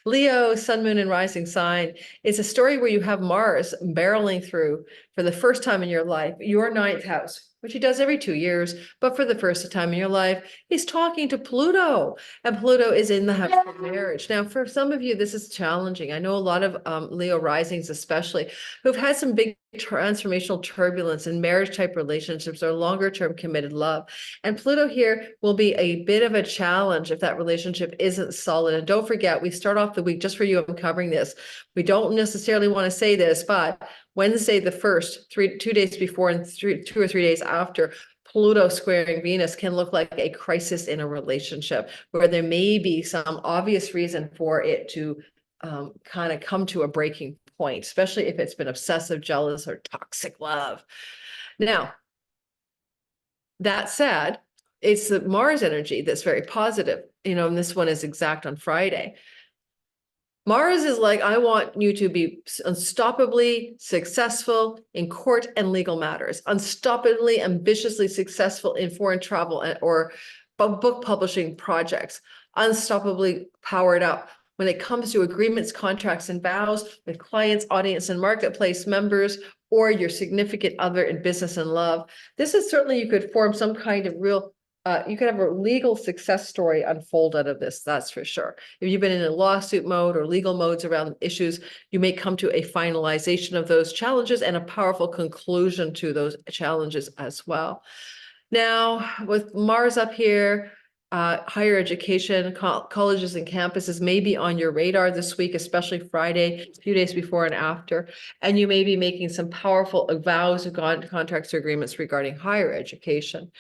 [SPEAKER 1] Leo, sun, moon, and rising sign is a story where you have Mars barreling through for the first time in your life, your 9th house, which he does every 2 years, but for the first time in your life, he's talking to Pluto, and Pluto is in the house of marriage. Now, for some of you, this is challenging. I know a lot of Leo risings, especially, who've had some big transformational turbulence in marriage type relationships or longer term committed love. And Pluto here will be a bit of a challenge if that relationship isn't solid. And don't forget, we start off the week, just for you, I'm covering this. We don't necessarily want to say this, but Wednesday, the 1st, 2 days before and 2 or 3 days after, Pluto squaring Venus can look like a crisis in a relationship where there may be some obvious reason for it to kind of come to a breaking point, especially if it's been obsessive, jealous, or toxic love. Now, that said, it's the Mars energy that's very positive, and this one is exact on Friday. Mars is like, I want you to be unstoppably successful in court and legal matters, unstoppably, ambitiously successful in foreign travel or book publishing projects, unstoppably powered up when it comes to agreements, contracts, and vows with clients, audience, and marketplace members, or your significant other in business and love. This is certainly, you could form some kind of real you could have a legal success story unfold out of this, that's for sure. If you've been in a lawsuit mode or legal modes around issues, you may come to a finalization of those challenges and a powerful conclusion to those challenges as well. Now, with Mars up here, higher education, colleges and campuses may be on your radar this week, especially Friday, a few days before and after. And you may be making some powerful vows, contracts, or agreements regarding higher education.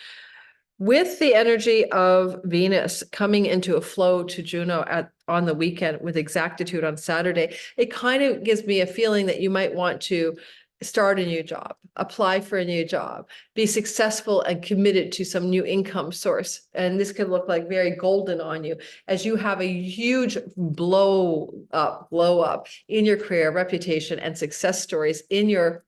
[SPEAKER 1] With the energy of Venus coming into a flow to Juno on the weekend with exactitude on Saturday, it kind of gives me a feeling that you might want to start a new job, apply for a new job, be successful and committed to some new income source. And this could look like very golden on you as you have a huge blow up in your career, reputation, and success stories in your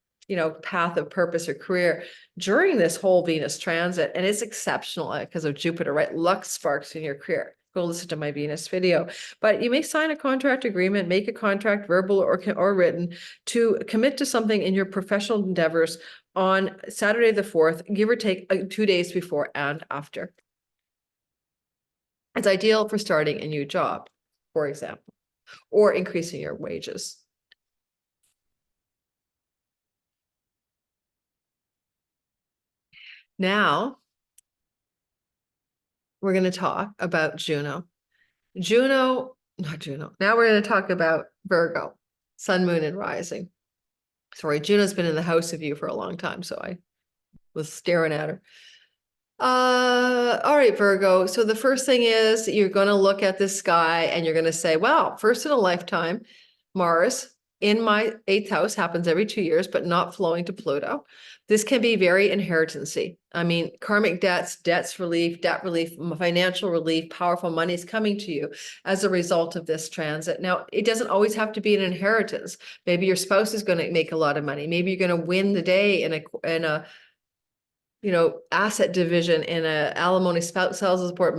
[SPEAKER 1] path of purpose or career during this whole Venus transit. And it's exceptional because of Jupiter, right? Luck sparks in your career. Go listen to my Venus video. But you may sign a contract agreement, make a contract, verbal or written, to commit to something in your professional endeavors on Saturday the 4th, give or take 2 days before and after. It's ideal for starting a new job, for example, or increasing your wages. Now, we're going to talk about Juno. Now we're going to talk about Virgo, sun, moon, and rising. Sorry, Juno's been in the house of you for a long time, so I was staring at her. All right, Virgo. So the first thing is you're going to look at the sky and you're going to say, well, first in a lifetime, Mars in my 8th house happens every 2 years, but not flowing to Pluto. This can be very inheritancy. I mean, karmic debts, debt relief, financial relief, powerful money is coming to you as a result of this transit. Now, it doesn't always have to be an inheritance. Maybe your spouse is going to make a lot of money. Maybe you're going to win the day in a asset division in a alimony spousal support,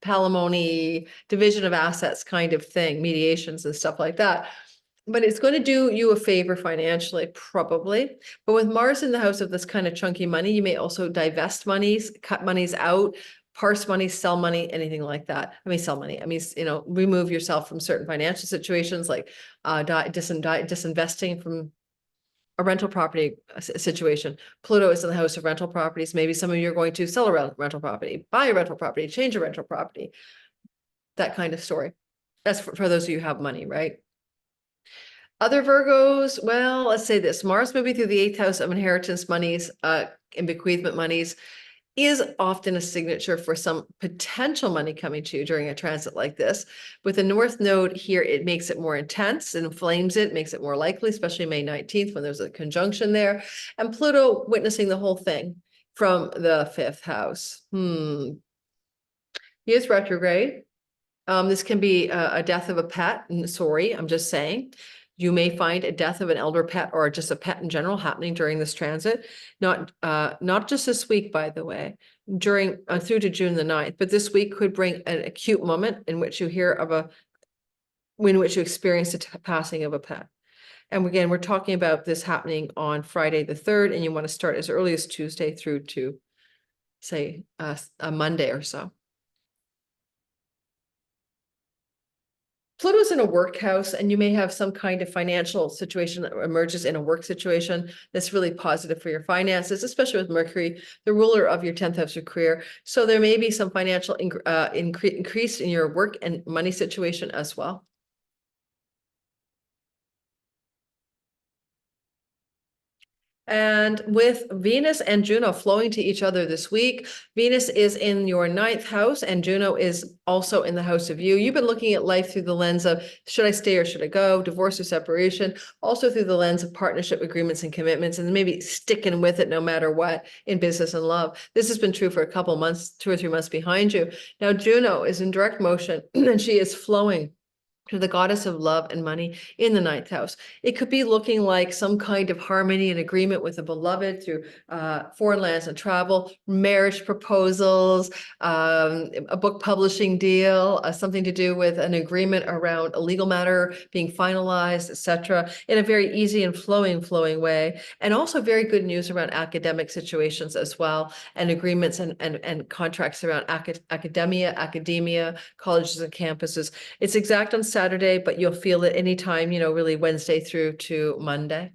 [SPEAKER 1] palimony division of assets kind of thing, mediations and stuff like that. But it's going to do you a favor financially, probably. But with Mars in the house of this kind of chunky money, you may also divest monies, cut monies out, parse money, sell money, anything like that. I mean, sell money. I mean, remove yourself from certain financial situations, like disinvesting from a rental property situation. Pluto is in the house of rental properties. Maybe some of you are going to sell a rental property, buy a rental property, change a rental property, that kind of story. That's for those of you who have money, right? Other Virgos, well, let's say this, Mars moving through the 8th house of inheritance monies, and bequeathment monies is often a signature for some potential money coming to you during a transit like this. With the North Node here, it makes it more intense and inflames it, makes it more likely, especially May 19th when there's a conjunction there. And Pluto witnessing the whole thing from the 5th house. He is retrograde. This can be a death of a pet. Sorry, I'm just saying. You may find a death of an elder pet or just a pet in general happening during this transit. Not just this week, by the way, during through to June the 9th, but this week could bring an acute moment in which you experience the passing of a pet. And again, we're talking about this happening on Friday the 3rd, and you want to start as early as Tuesday through to, say, a Monday or so. Pluto's in a work house, and you may have some kind of financial situation that emerges in a work situation that's really positive for your finances, especially with Mercury, the ruler of your 10th house of career. So there may be some financial increase in your work and money situation as well. And with Venus and Juno flowing to each other this week, Venus is in your 9th house and Juno is also in the house of you. You've been looking at life through the lens of should I stay or should I go, divorce or separation, also through the lens of partnership agreements and commitments, and maybe sticking with it no matter what in business and love. This has been true for a couple months, 2 or 3 months behind you. Now Juno is in direct motion and she is flowing to the goddess of love and money in the 9th house. It could be looking like some kind of harmony and agreement with a beloved through foreign lands and travel, marriage proposals, a book publishing deal, something to do with an agreement around a legal matter being finalized, etc., in a very easy and flowing way. And also very good news around academic situations as well, and agreements and contracts around academia, colleges and campuses. It's exact on Saturday, but you'll feel it anytime, really Wednesday through to Monday.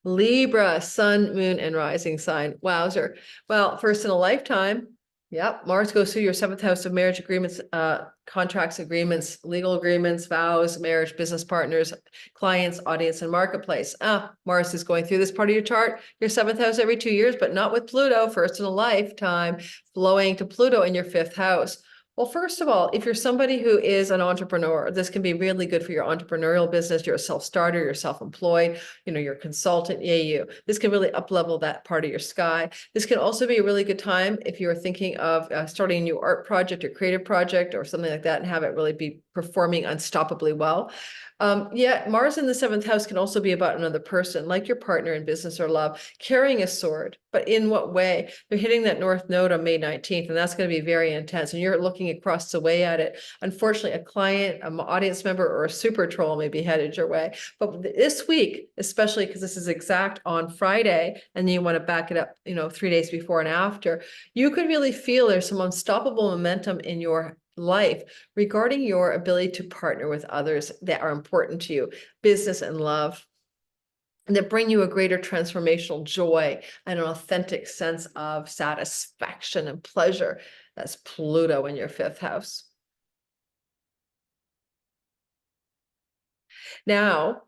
[SPEAKER 1] Libra, sun, moon, and rising sign. Wowzer. Well, first in a lifetime. Yep. Mars goes through your 7th house of marriage agreements, contracts, agreements, legal agreements, vows, marriage, business partners, clients, audience, and marketplace. Mars is going through this part of your chart, your 7th house every 2 years, but not with Pluto, first in a lifetime, flowing to Pluto in your 5th house. Well, first of all, if you're somebody who is an entrepreneur, this can be really good for your entrepreneurial business. You're a self-starter, you're self-employed, you're a consultant, you. This can really up-level that part of your sky. This can also be a really good time if you're thinking of starting a new art project or creative project or something like that and have it really be performing unstoppably well. Mars in the 7th house can also be about another person, like your partner in business or love, carrying a sword. But in what way? They're hitting that North Node on May 19th, and that's going to be very intense. And you're looking across the way at it. Unfortunately, a client, an audience member, or a super troll may be headed your way. But this week, especially because this is exact on Friday, and you want to back it up, 3 days before and after, you could really feel there's some unstoppable momentum in your life regarding your ability to partner with others that are important to you, business and love, and that bring you a greater transformational joy and an authentic sense of satisfaction and pleasure. That's Pluto in your 5th house. Now,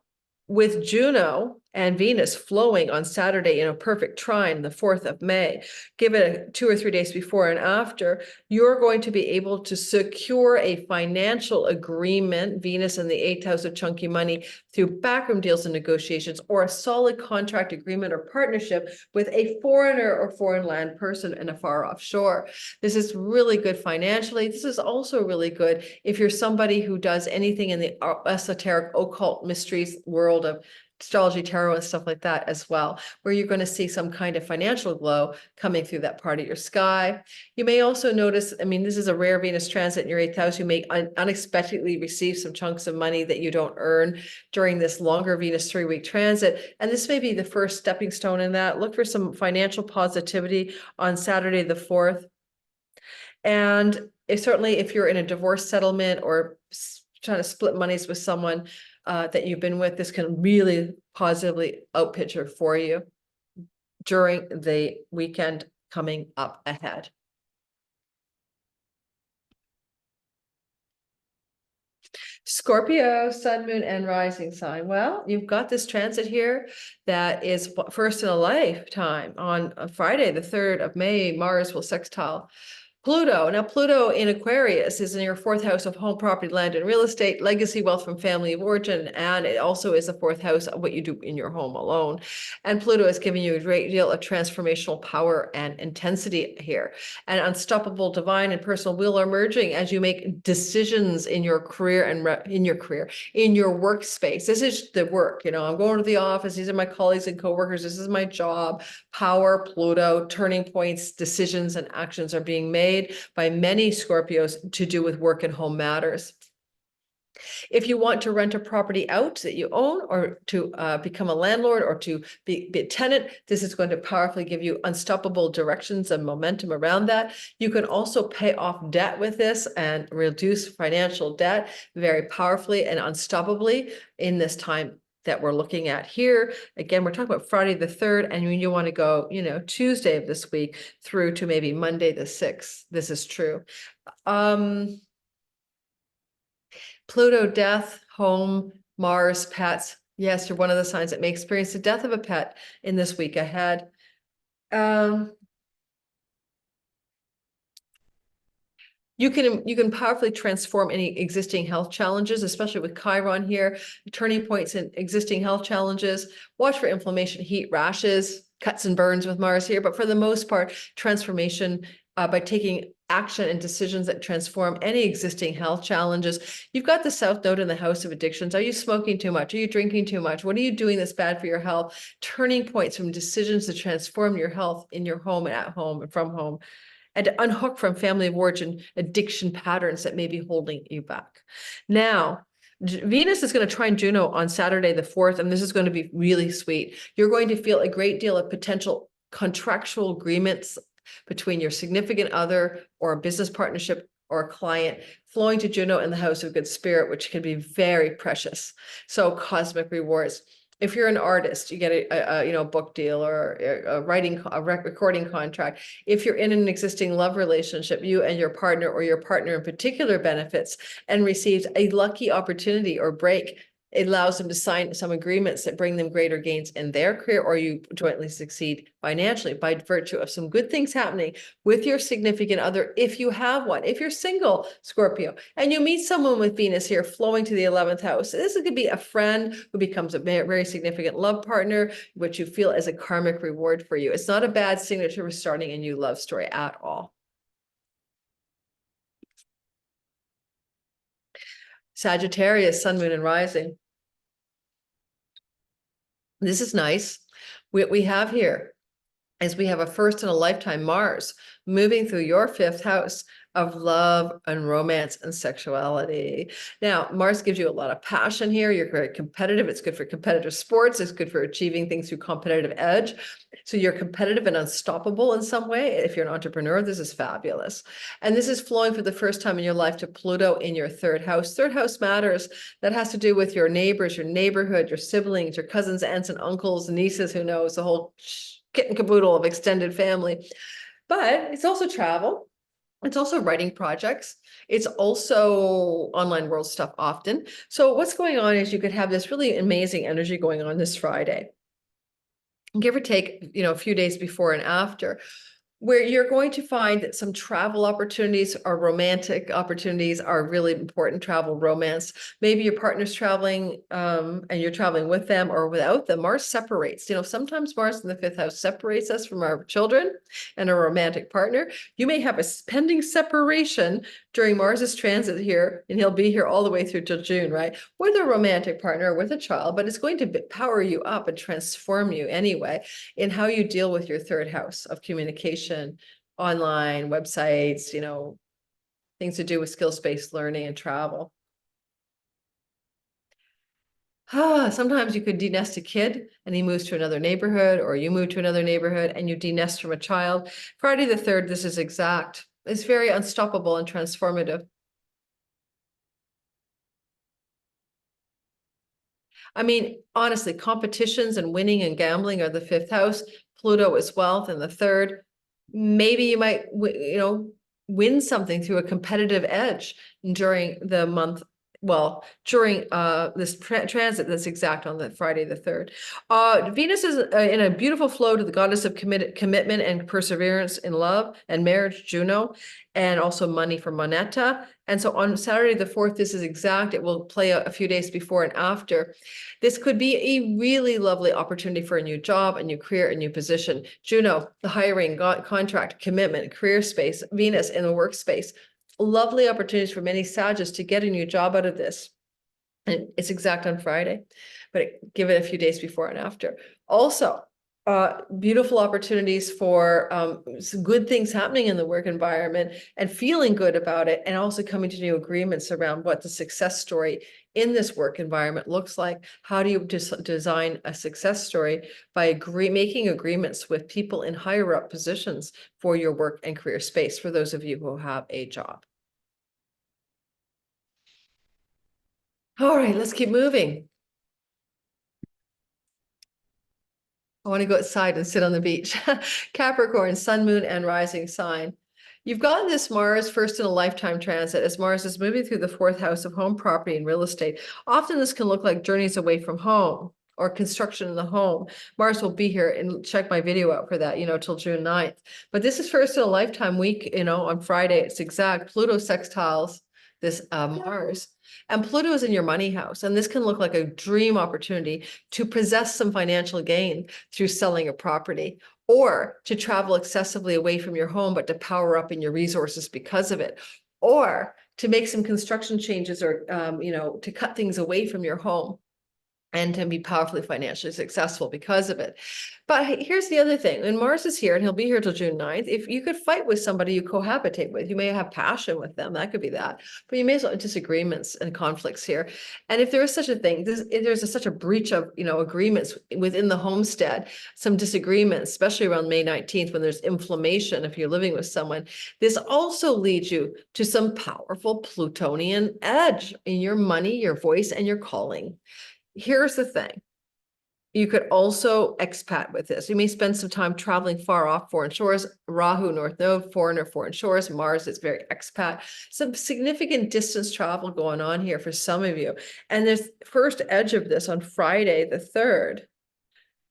[SPEAKER 1] with Juno and Venus flowing on Saturday in a perfect trine, the 4th of May, give it 2 or 3 days before and after, you're going to be able to secure a financial agreement, Venus in the 8th house of chunky money, through backroom deals and negotiations, or a solid contract agreement or partnership with a foreigner or foreign land person in a far offshore. This is really good financially. This is also really good if you're somebody who does anything in the esoteric occult mysteries world of astrology, tarot, and stuff like that as well, where you're going to see some kind of financial glow coming through that part of your sky. You may also notice, I mean, this is a rare Venus transit in your 8th house. You may unexpectedly receive some chunks of money that you don't earn during this longer Venus 3-week transit. And this may be the first stepping stone in that. Look for some financial positivity on Saturday, the 4th. And certainly if you're in a divorce settlement or trying to split monies with someone that you've been with, this can really positively outpicture for you during the weekend coming up ahead. Scorpio, sun, moon, and rising sign. Well, you've got this transit here that is first in a lifetime. On Friday, the 3rd of May, Mars will sextile Pluto. Now, Pluto in Aquarius is in your 4th house of home, property, land, and real estate, legacy, wealth from family of origin, and it also is the 4th house of what you do in your home alone. And Pluto is giving you a great deal of transformational power and intensity here. And unstoppable divine and personal will are merging as you make decisions in your career and in your workspace. This is the work, you know, I'm going to the office. These are my colleagues and coworkers. This is my job. Power, Pluto, turning points, decisions, and actions are being made by many Scorpios to do with work and home matters. If you want to rent a property out that you own, or to become a landlord, or to be a tenant, this is going to powerfully give you unstoppable directions and momentum around that. You can also pay off debt with this and reduce financial debt very powerfully and unstoppably in this time that we're looking at here. Again, we're talking about Friday the 3rd, and when you want to go, you know, Tuesday of this week through to maybe Monday the 6th. This is true. Pluto, death, home, Mars, pets. Yes, you're one of the signs that may experience the death of a pet in this week ahead. You can powerfully transform any existing health challenges, especially with Chiron here, turning points in existing health challenges. Watch for inflammation, heat, rashes, cuts and burns with Mars here. But for the most part, transformation by taking action and decisions that transform any existing health challenges. You've got the South Node in the house of addictions. Are you smoking too much? Are you drinking too much? What are you doing that's bad for your health? Turning points from decisions to transform your health in your home and at home and from home, and to unhook from family of origin addiction patterns that may be holding you back. Now, Venus is going to trine Juno on Saturday the 4th, and this is going to be really sweet. You're going to feel a great deal of potential contractual agreements between your significant other or a business partnership or a client flowing to Juno in the house of good spirit, which can be very precious. So cosmic rewards. If you're an artist, you get a book deal or a recording contract. If you're in an existing love relationship, you and your partner, or your partner in particular, benefits and receives a lucky opportunity or break. It allows them to sign some agreements that bring them greater gains in their career, or you jointly succeed financially by virtue of some good things happening with your significant other, if you have one. If you're single, Scorpio, and you meet someone with Venus here flowing to the 11th house, this could be a friend who becomes a very significant love partner, which you feel as a karmic reward for you. It's not a bad signature for starting a new love story at all. Sagittarius, sun, moon, and rising. This is nice. What we have here is we have a first in a lifetime Mars moving through your 5th house of love and romance and sexuality. Now, Mars gives you a lot of passion here. You're very competitive. It's good for competitive sports. It's good for achieving things through competitive edge. So you're competitive and unstoppable in some way. If you're an entrepreneur, this is fabulous. And this is flowing for the first time in your life to Pluto in your 3rd house. 3rd house matters. That has to do with your neighbors, your neighborhood, your siblings, your cousins, aunts and uncles, nieces, who knows, the whole kit and caboodle of extended family. But it's also travel. It's also writing projects. It's also online world stuff often. So what's going on is you could have this really amazing energy going on this Friday, give or take, a few days before and after. where you're going to find that some travel opportunities or romantic opportunities are really important. Travel, romance. Maybe your partner's traveling and you're traveling with them or without them. Mars separates. Sometimes Mars in the fifth house separates us from our children and a romantic partner. You may have a pending separation during Mars's transit here, and he'll be here all the way through till June, right? With a romantic partner, with a child, but it's going to power you up and transform you anyway in how you deal with your third house of communication, online, websites, things to do with skills-based learning and travel. Sometimes you could denest a kid and he moves to another neighborhood, or you move to another neighborhood and you denest from a child. Friday the 3rd, this is exact. It's very unstoppable and transformative. I mean, honestly, competitions and winning and gambling are the fifth house. Pluto is wealth in the third. Maybe you might, win something through a competitive edge during the month. Well, during this transit that's exact on the Friday the 3rd. Venus is in a beautiful flow to the goddess of commitment and perseverance in love and marriage, Juno, and also money for Moneta. And so on Saturday the 4th, this is exact. It will play a few days before and after. This could be a really lovely opportunity for a new job, a new career, a new position. Juno, the hiring, contract, commitment, career space, Venus in the workspace. Lovely opportunities for many Sagittarius to get a new job out of this. And it's exact on Friday, but give it a few days before and after. Also, beautiful opportunities for some good things happening in the work environment and feeling good about it, and also coming to new agreements around what the success story in this work environment looks like. How do you design a success story? By making agreements with people in higher up positions for your work and career space, for those of you who have a job. All right, let's keep moving. I want to go outside and sit on the beach. Capricorn, sun, moon, and rising sign. You've got this Mars first in a lifetime transit as Mars is moving through the 4th house of home, property, and real estate. Often this can look like journeys away from home or construction in the home. Mars will be here, and check my video out for that, till June 9th. But this is first in a lifetime week, on Friday. It's exact. Pluto sextiles this Mars. And Pluto is in your money house. And this can look like a dream opportunity to possess some financial gain through selling a property, or to travel excessively away from your home, but to power up in your resources because of it, or to make some construction changes, or, to cut things away from your home and to be powerfully financially successful because of it. But here's the other thing. When Mars is here, and he'll be here till June 9th, if you could fight with somebody you cohabitate with, you may have passion with them, that could be that, but you may as well have disagreements and conflicts here. And if there is such a thing, there's such a breach of, agreements within the homestead, some disagreements, especially around May 19th, when there's inflammation, if you're living with someone, this also leads you to some powerful Plutonian edge in your money, your voice, and your calling. Here's the thing. You could also expat with this. You may spend some time traveling far off foreign shores. Rahu, North Node, foreigner, foreign shores. Mars is very expat. Some significant distance travel going on here for some of you. And this first edge of this on Friday, the 3rd,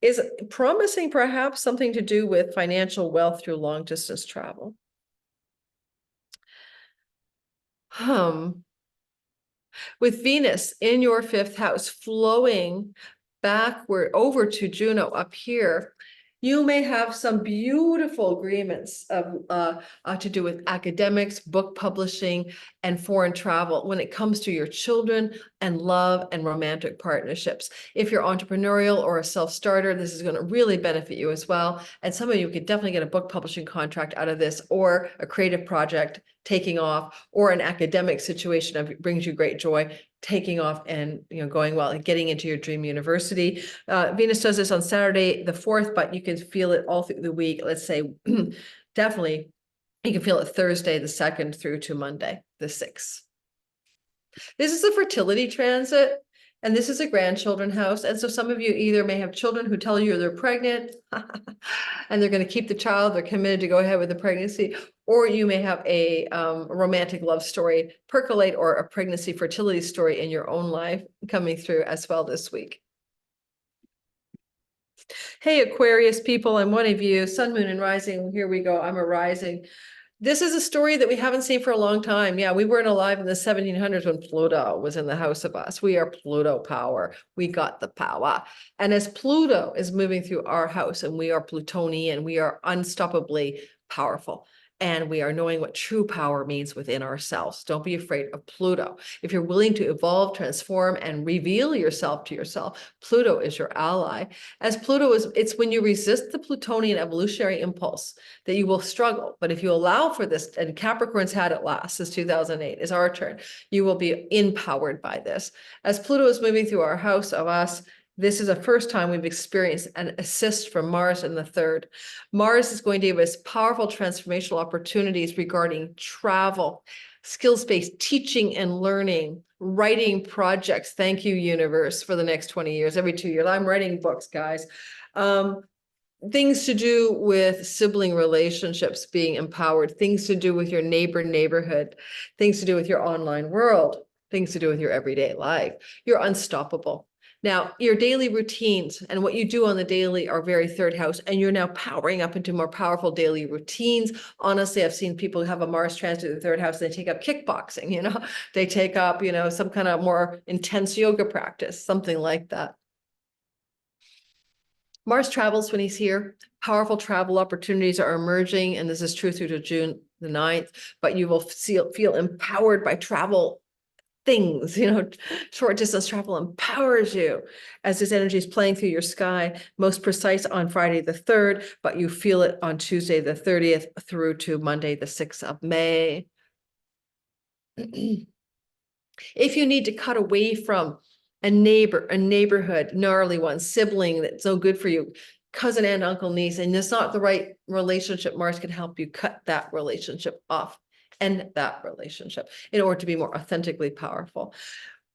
[SPEAKER 1] is promising perhaps something to do with financial wealth through long distance travel. With Venus in your 5th house flowing backward over to Juno up here, you may have some beautiful agreements to do with academics, book publishing, and foreign travel when it comes to your children and love and romantic partnerships. If you're entrepreneurial or a self-starter, this is going to really benefit you as well. And some of you could definitely get a book publishing contract out of this, or a creative project taking off, or an academic situation that brings you great joy taking off and going well and getting into your dream university. Venus does this on Saturday the 4th, but you can feel it all through the week. Let's say definitely you can feel it Thursday the 2nd through to Monday the 6th. This is a fertility transit, and this is a grandchildren house. And so some of you either may have children who tell you they're pregnant and they're going to keep the child, they're committed to go ahead with the pregnancy, or you may have a romantic love story percolate, or a pregnancy fertility story in your own life coming through as well this week. Hey, Aquarius people, I'm one of you. Sun, moon, and rising. Here we go. I'm a rising. This is a story that we haven't seen for a long time. Yeah, we weren't alive in the 1700s when Pluto was in the house of us. We are Pluto power. We got the power. And as Pluto is moving through our house and we are Plutonian, we are unstoppably powerful. And we are knowing what true power means within ourselves. Don't be afraid of Pluto. If you're willing to evolve, transform, and reveal yourself to yourself, Pluto is your ally. As Pluto is, it's when you resist the Plutonian evolutionary impulse that you will struggle. But if you allow for this, and Capricorn's had it last since 2008, is our turn, you will be empowered by this. As Pluto is moving through our house of us, this is the first time we've experienced an assist from Mars in the third. Mars is going to give us powerful transformational opportunities regarding travel, skills-based teaching and learning, writing projects. Thank you, universe, for the next 20 years, every 2 years. I'm writing books, guys. Things to do with sibling relationships being empowered, things to do with your neighborhood, things to do with your online world, things to do with your everyday life. You're unstoppable. Now, your daily routines and what you do on the daily are very third house, and you're now powering up into more powerful daily routines. Honestly, I've seen people have a Mars transit in the third house, and they take up kickboxing, they take up, some kind of more intense yoga practice, something like that. Mars travels when he's here. Powerful travel opportunities are emerging, and this is true through to June the 9th, but you will feel empowered by travel things, short distance travel empowers you as this energy is playing through your sky, most precise on Friday the 3rd, but you feel it on Tuesday the 30th through to Monday the 6th of May. If you need to cut away from a neighborhood, gnarly one, sibling that's no good for you, cousin, aunt, uncle, niece, and it's not the right relationship, Mars can help you cut that relationship off, end that relationship in order to be more authentically powerful.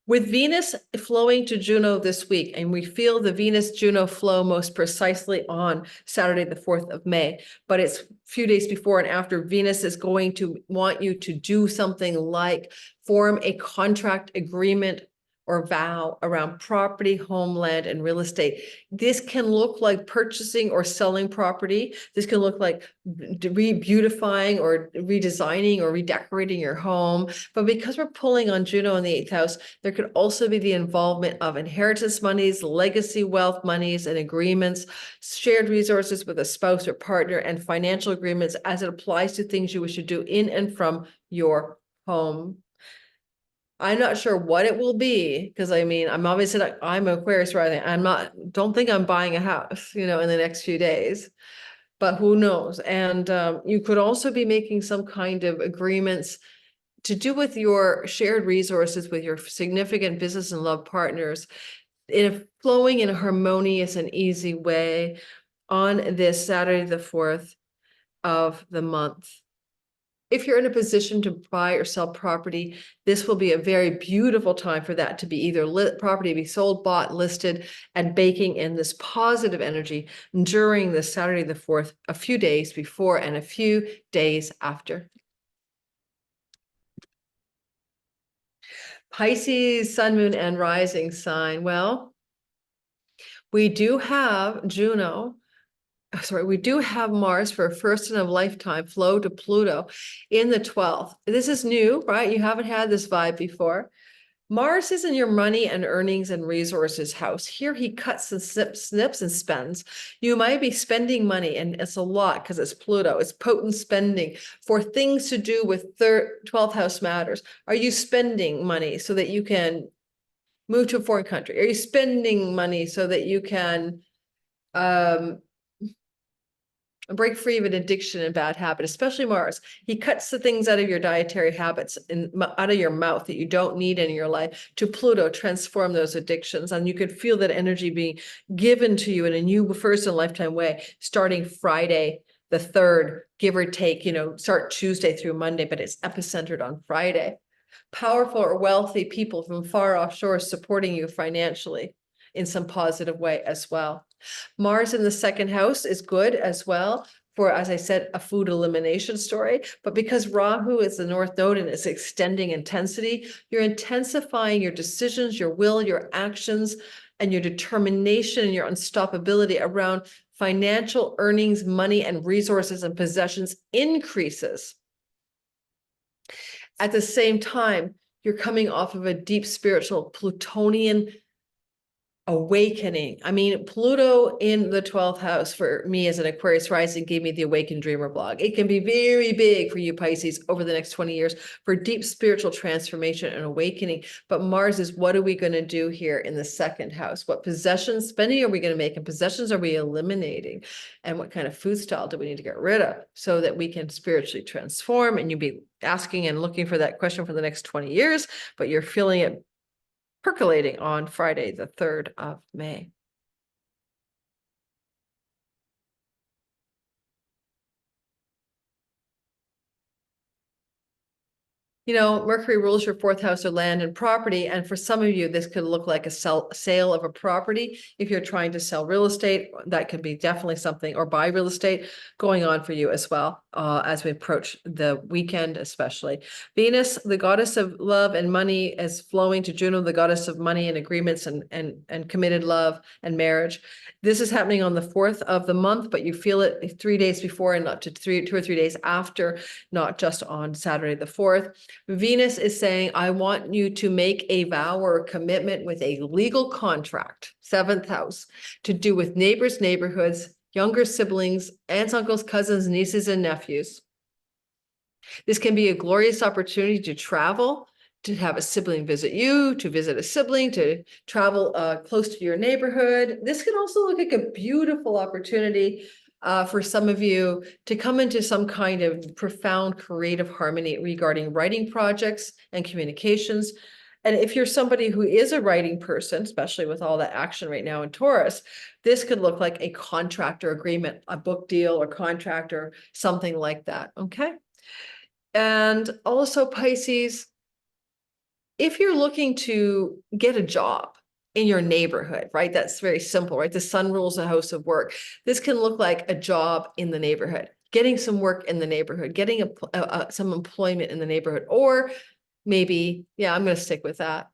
[SPEAKER 1] With Venus flowing to Juno this week, and we feel the Venus-Juno flow most precisely on Saturday, the 4th of May, but it's a few days before and after. Venus is going to want you to do something like form a contract agreement or vow around property, homeland, and real estate. This can look like purchasing or selling property. This can look like beautifying or redesigning or redecorating your home. But because we're pulling on Juno in the 8th house, there could also be the involvement of inheritance monies, legacy wealth monies, and agreements, shared resources with a spouse or partner, and financial agreements as it applies to things you wish to do in and from your home. I'm not sure what it will be, because I'm obviously not, I'm Aquarius rising. Don't think I'm buying a house, in the next few days, but who knows? And you could also be making some kind of agreements to do with your shared resources with your significant business and love partners flowing in a harmonious and easy way on this Saturday, the 4th of the month. If you're in a position to buy or sell property, this will be a very beautiful time for that to be either property be sold, bought, listed, and baking in this positive energy during the Saturday the 4th, a few days before and a few days after. Pisces, sun, moon, and rising sign. Well, we do have Juno. We do have Mars for a first in a lifetime flow to Pluto in the 12th. This is new, right? You haven't had this vibe before. Mars is in your money and earnings and resources house. Here he cuts and snips and spends. You might be spending money, and it's a lot because it's Pluto. It's potent spending for things to do with 12th house matters. Are you spending money so that you can move to a foreign country? Are you spending money so that you can break free of an addiction and bad habit, especially Mars? He cuts the things out of your dietary habits and out of your mouth that you don't need in your life to Pluto, transform those addictions. And you could feel that energy being given to you in a new first in a lifetime way, starting Friday the 3rd, give or take, start Tuesday through Monday, but it's epicentered on Friday. Powerful or wealthy people from far offshore supporting you financially in some positive way as well. Mars in the 2nd house is good as well for, as I said, a food elimination story. But because Rahu is the North Node and it's extending intensity, you're intensifying your decisions, your will, your actions and your determination and your unstoppability around financial earnings, money, and resources and possessions increases. At the same time, you're coming off of a deep spiritual Plutonian awakening. I mean, Pluto in the 12th house for me as an Aquarius rising gave me the Awakened Dreamer blog. It can be very big for you Pisces over the next 20 years for deep spiritual transformation and awakening. But Mars is, what are we going to do here in the second house? What possessions spending are we going to make, and possessions are we eliminating? And what kind of food style do we need to get rid of so that we can spiritually transform? And you'll be asking and looking for that question for the next 20 years, but you're feeling it percolating on Friday, the 3rd of May. You know, Mercury rules your 4th house of land and property. And for some of you, this could look like a sale of a property. If you're trying to sell real estate, that could be definitely something, or buy real estate going on for you as well, as we approach the weekend, especially. Venus, the goddess of love and money, is flowing to Juno, the goddess of money and agreements and committed love and marriage. This is happening on the 4th of the month, but you feel it 3 days before and up to 2 or 3 days after, not just on Saturday the 4th. Venus is saying, I want you to make a vow or a commitment with a legal contract, 7th house, to do with neighbors, neighborhoods, younger siblings, aunts, uncles, cousins, nieces, and nephews. This can be a glorious opportunity to travel, to have a sibling visit you, to visit a sibling, to travel close to your neighborhood. This can also look like a beautiful opportunity for some of you to come into some kind of profound creative harmony regarding writing projects and communications. And if you're somebody who is a writing person, especially with all that action right now in Taurus, this could look like a contract or agreement, a book deal or contract or something like that, okay? And also Pisces, if you're looking to get a job in your neighborhood, right? That's very simple, right? The sun rules the house of work. This can look like a job in the neighborhood, getting some work in the neighborhood, getting some employment in the neighborhood, or maybe, yeah, I'm going to stick with that.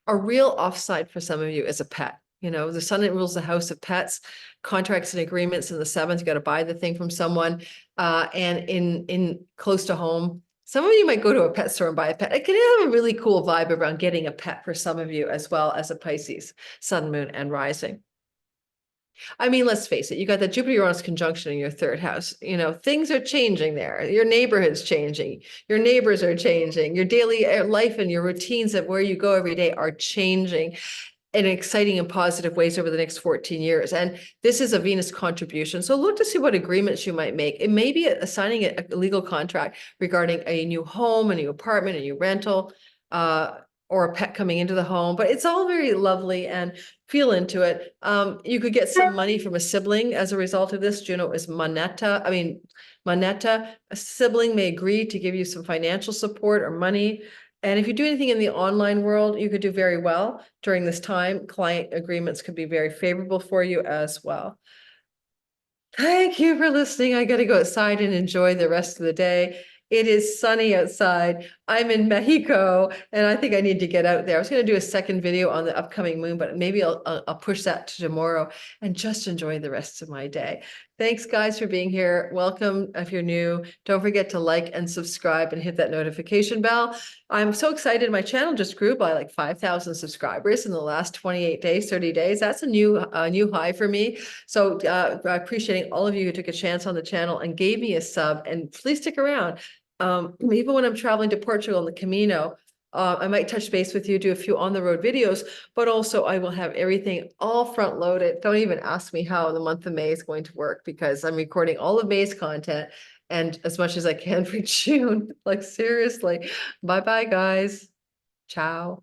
[SPEAKER 1] A real offside for some of you is a pet. You know, the sun rules the house of pets, contracts and agreements in the 7th. You got to buy the thing from someone, and in close to home. Some of you might go to a pet store and buy a pet. It can have a really cool vibe around getting a pet for some of you, as well as a Pisces, sun, moon, and rising. I mean, let's face it, you got the Jupiter-Uranus conjunction in your 3rd house. You know, things are changing there. Your neighborhood's changing. Your neighbors are changing. Your daily life and your routines of where you go every day are changing in exciting and positive ways over the next 14 years. And this is a Venus contribution. So look to see what agreements you might make. It may be signing a legal contract regarding a new home, a new apartment, a new rental, or a pet coming into the home, but it's all very lovely and feel into it. You could get some money from a sibling as a result of this. Juno is Moneta. A sibling may agree to give you some financial support or money. And if you do anything in the online world, you could do very well during this time. Client agreements could be very favorable for you as well. Thank you for listening. I got to go outside and enjoy the rest of the day. It is sunny outside. I'm in Mexico, and I think I need to get out there. I was going to do a second video on the upcoming moon, but maybe I'll push that to tomorrow and just enjoy the rest of my day. Thanks, guys, for being here. Welcome if you're new. Don't forget to like and subscribe and hit that notification bell. I'm so excited. My channel just grew by like 5,000 subscribers in the last 28 days, 30 days. That's a new high for me. So appreciating all of you who took a chance on the channel and gave me a sub, and please stick around. Even when I'm traveling to Portugal in the Camino, I might touch base with you, do a few on the road videos, but also I will have everything all front loaded. Don't even ask me how the month of May is going to work, because I'm recording all of May's content and as much as I can for June. Like seriously. Bye-bye, guys. Ciao.